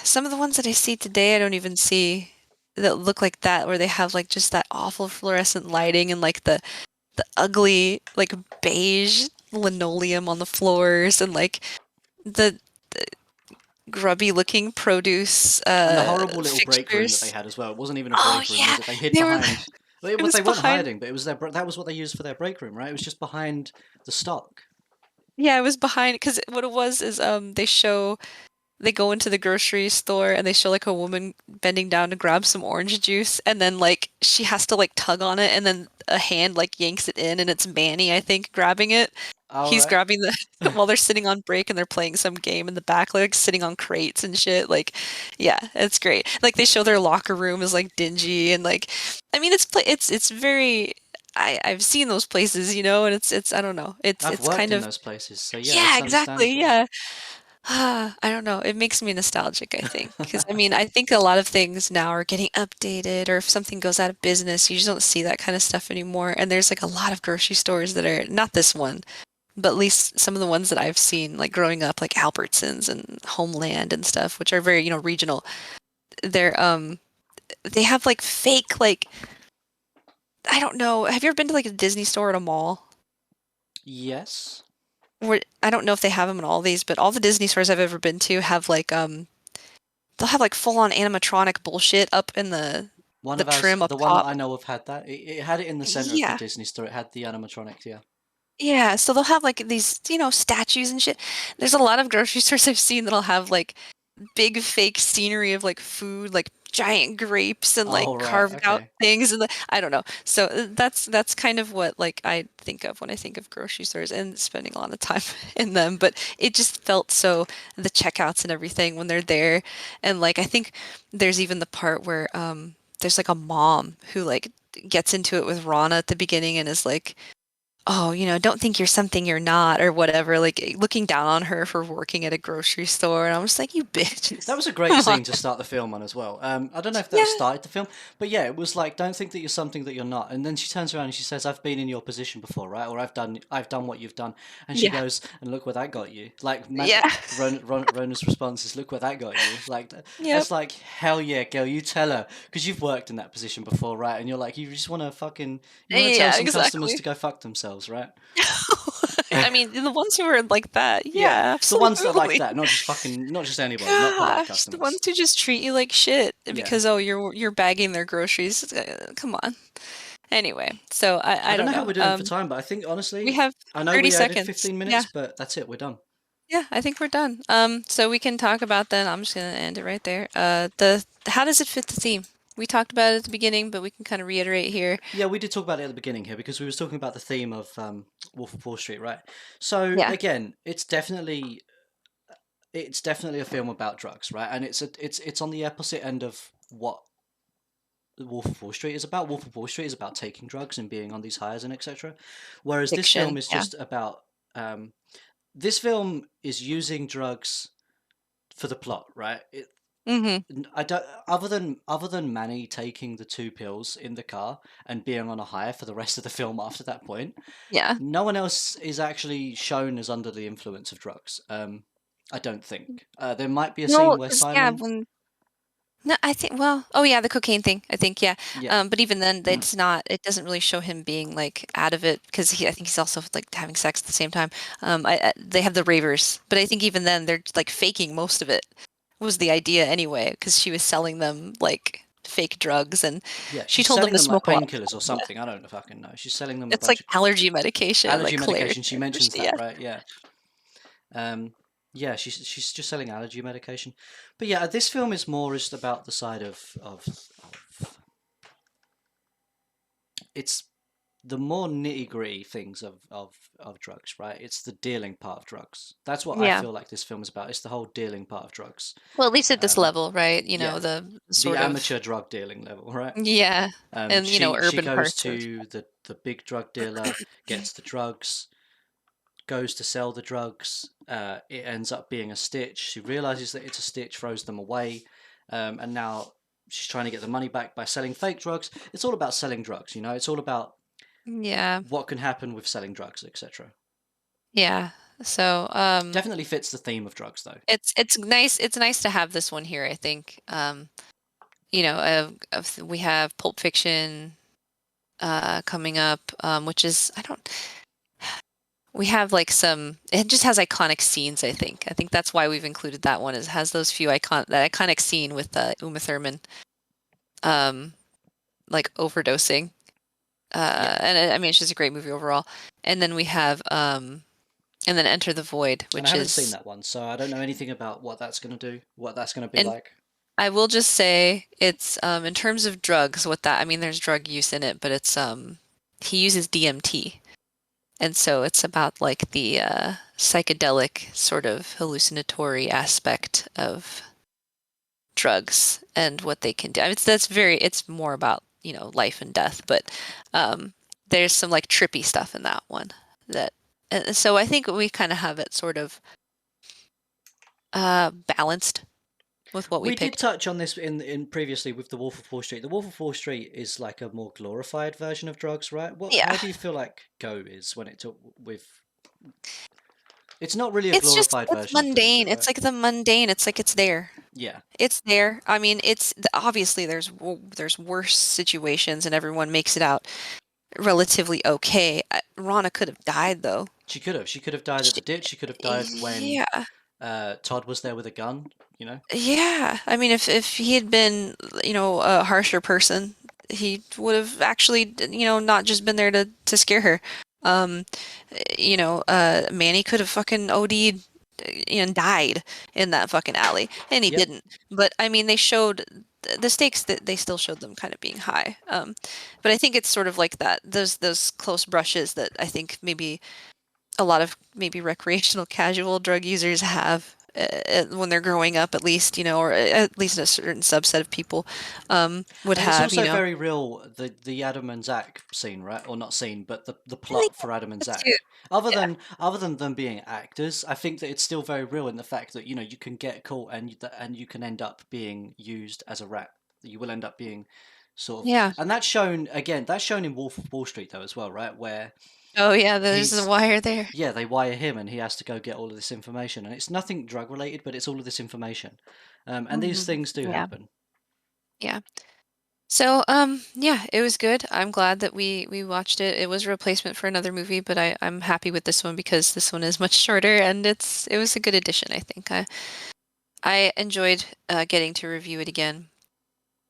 some of the ones that I see today, I don't even see that look like that, where they have like just that awful fluorescent lighting and like the ugly like beige linoleum on the floors and like the grubby looking produce And the horrible little break room that they fixtures. had as well. It wasn't even a Oh break room, was yeah, it? They hid they were. behind. Well, It they was weren't behind. hiding, but it was that was what they used for their break room, right? It was just behind the stock. Yeah, it was behind because what it was is they go into the grocery store and they show like a woman bending down to grab some orange juice and then like she has to like tug on it and then a hand like yanks it in and it's Manny, I think, grabbing it. All He's right. grabbing the while they're sitting on break and they're playing some game in the back, like sitting on crates and shit. Like, yeah, it's great. Like they show their locker room is like dingy and like, I mean, it's very. I've seen those places, and it's I don't know. I've It's worked kind in of those places, so yeah, yeah, it's exactly. understandable. Yeah. I don't know. It makes me nostalgic, I think. Because, I mean, I think a lot of things now are getting updated, or if something goes out of business, you just don't see that kind of stuff anymore. And there's like a lot of grocery stores that are not this one, but at least some of the ones that I've seen, like growing up, like Albertsons and Homeland and stuff, which are very, regional. They're, they have like fake, like, I don't know. Have you ever been to like a Disney store at a mall? Yes. Where, I don't know if they have them in all these, but all the Disney stores I've ever been to have like, they'll have like full on animatronic bullshit up in One the of ours, trim up the one that top. I know of had that. It had it in the center of the Yeah. Disney store. It had the animatronics, yeah. Yeah, so they'll have like these, statues and shit. There's a lot of grocery stores I've seen that'll have like big fake scenery of like food, like giant grapes and like Oh, right, carved out okay. things and I don't know. So that's kind of what like I think of when I think of grocery stores and spending a lot of time in them. But it just felt so the checkouts and everything when they're there. And like I think there's even the part where there's like a mom who like gets into it with Rana at the beginning and is like, oh, don't think you're something you're not or whatever, like looking down on her for working at a grocery store. And I'm just like, you That bitch. was a great Come on. scene to start the film on as well. I don't know if that Yeah. started the film, but yeah, it was like, don't think that you're something that you're not. And then she turns around and she says, "I've been in your position before, right? Or I've done what you've done." And she Yeah. goes, "And look where that got you." Like, Yeah. Rona's response is, "Look where that got you." Like, Yep. that's like, hell yeah, girl, you tell her because you've worked in that position before, right? And you're like, you just want to fucking, you want to tell Yeah, some customers exactly. to go fuck themselves, right? I mean, the ones who are like that, Yeah, yeah, the ones that like absolutely. that, not just anybody, not polite Gosh, the ones customers. who just treat you like shit Yeah. because oh, you're bagging their groceries. Come on. Anyway, so I I don't don't know how know. we're doing for time, but I think We honestly, have I know 30 we added seconds. 15 Yeah. minutes, but that's it. We're done. Yeah, I think we're done. So we can talk about then. I'm just gonna end it right there. The how does it fit the theme? We talked about it at the beginning, but we can kind of reiterate here. Yeah, we did talk about it at the beginning here because we was talking about the theme of Wolf of Wall Street, right? So Yeah, again, it's definitely a film about drugs, right? And it's on the opposite end of what Wolf of Wall Street is about. Wolf of Wall Street is about taking drugs and being on these highs and etc. Whereas this film fiction. is Yeah, just about this film is using drugs for the plot, right? Hmm. I don't, other than Manny taking the two pills in the car and being on a high for the rest of the film after that point, Yeah. no one else is actually shown as under the influence of drugs. I don't think. There might be a scene No, where because yeah, Simon, when no, I think well, oh yeah, the cocaine thing. I think yeah. yeah, But even then, it's not. It doesn't really show him being like out of it because I think he's also like having sex at the same time. They have the ravers, but I think even then they're like faking most of it. Was the idea anyway? Because she was selling them like fake drugs, and yeah, she she's told them selling to them like smoke a lot. painkillers or Yeah, something. I don't fucking know. She's selling them a it's bunch like of allergy medication, like allergy Claire. medication. She mentions Yeah, that, right? Yeah. Um, yeah, she's just selling allergy medication. But yeah, this film is more just about the side of it's the more nitty gritty things of drugs, right? It's the dealing part of drugs. That's what I yeah. feel like this film is about. It's the whole dealing part of drugs. Well, at least at this Um, level, right? You yeah, know, the the sort of amateur drug dealing level, right? yeah, and She urban goes parts of to the big drug dealer, gets the drugs, goes to sell the drugs. It ends up being a stitch. She realizes that it's a stitch, throws them away, and now she's trying to get the money back by selling fake drugs. It's all about selling drugs, you know. It's all about yeah, what can happen with selling drugs, etc. yeah. So, Definitely fits the theme of drugs, though. it's nice. It's nice to have this one here. I think. We have Pulp Fiction coming up, which is I don't. We have like some. It just has iconic scenes. I think. I think that's why we've included that one. Is has those few that iconic scene with Uma Thurman, um, like overdosing. Yeah, I mean, it's just a great movie overall. And then we have and then Enter the Void, and I which haven't seen is that one, so I don't know anything about what that's going to do, what that's going to be and like. I will just say it's in terms of drugs, what that I mean, there's drug use in it, but it's he uses DMT. And so it's about like the psychedelic sort of hallucinatory aspect of drugs and what they can do. I mean, it's more about, life and death, but um, there's some like trippy stuff in that one that, and so I think we kind of have it sort of balanced with what we We did picked. touch on this in previously with the Wolf of Wall Street. The Wolf of Wall Street is like a more glorified version of drugs, right? How Yeah. do you feel like Go is when it took with? It's not really a It's just, glorified it's version of them, is it? mundane. Right? It's like the mundane. It's like it's there. Yeah, It's there. I mean, obviously there's worse situations and everyone makes it out relatively okay. Rana could have died though. she could have. She could have died at She, the ditch. She could have died when yeah. Todd was there with a gun. You know. Yeah. I mean, if he had been, a harsher person, he would have actually, not just been there to scare her. Um, Manny could have fucking OD'd and died in that fucking alley, and he Yep. didn't. But I mean, they showed the stakes that they still showed them kind of being high. But I think it's sort of like that those close brushes that I think maybe a lot of maybe recreational casual drug users have when they're growing up, at least, or at least a certain subset of people would And it's have, also very real, the Adam and Zach scene, right? Or not scene, but the I think plot for Adam and that's too. Zach. Other Yeah. than other than them being actors, I think that it's still very real in the fact that you can get caught and you can end up being used as a rat. You will end up being sort of, Yeah. and that's shown again. That's shown in Wolf of Wall Street though as well, right? Where Oh yeah, there's a he's wire there. yeah, they wire him and he has to go get all of this information, and it's nothing drug related, but it's all of this information, and these Hmm. things do Yeah. happen. Yeah. So, yeah, it was good. I'm glad that we watched it. It was a replacement for another movie, but I'm happy with this one because this one is much shorter and it was a good addition, I think. I enjoyed getting to review it again.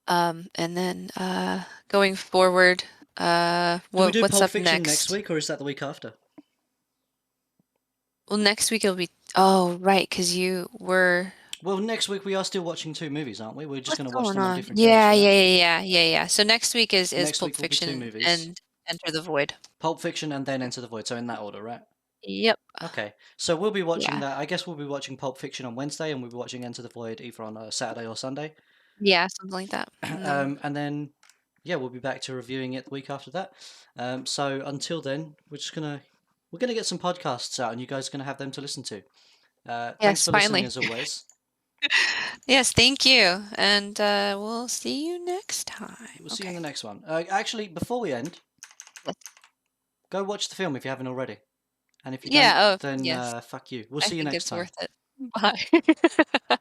And then going forward, Do we do what's Pulp up Fiction next next? week, or is that the week after? Well, next week it'll be, oh, right, because you were, Well, next week we are still watching two movies, aren't we? We're just what's going to watch going them on on? different days, Yeah, right? yeah, yeah, yeah, yeah, yeah. So next week is Next Pulp week will be two Fiction movies. and Enter the Void. Pulp Fiction and then Enter the Void. So in that order, right? Yep. Okay. So we'll be watching Yeah. that. I guess we'll be watching Pulp Fiction on Wednesday, and we'll be watching Enter the Void either on a Saturday or Sunday. Yeah, something like that. And then And then yeah, we'll be back to reviewing it the week after that. So until then, we're gonna get some podcasts out, and you guys are gonna have them to listen to. Thanks yes, for listening finally. as always. Yes, thank you. And we'll see you next time. We'll see you in Okay. the next one. Actually, before we end, Yes. go watch the film if you haven't already. And if you don't, Yeah, oh, then yes. fuck you. We'll I see you think next it's time. worth it. Bye.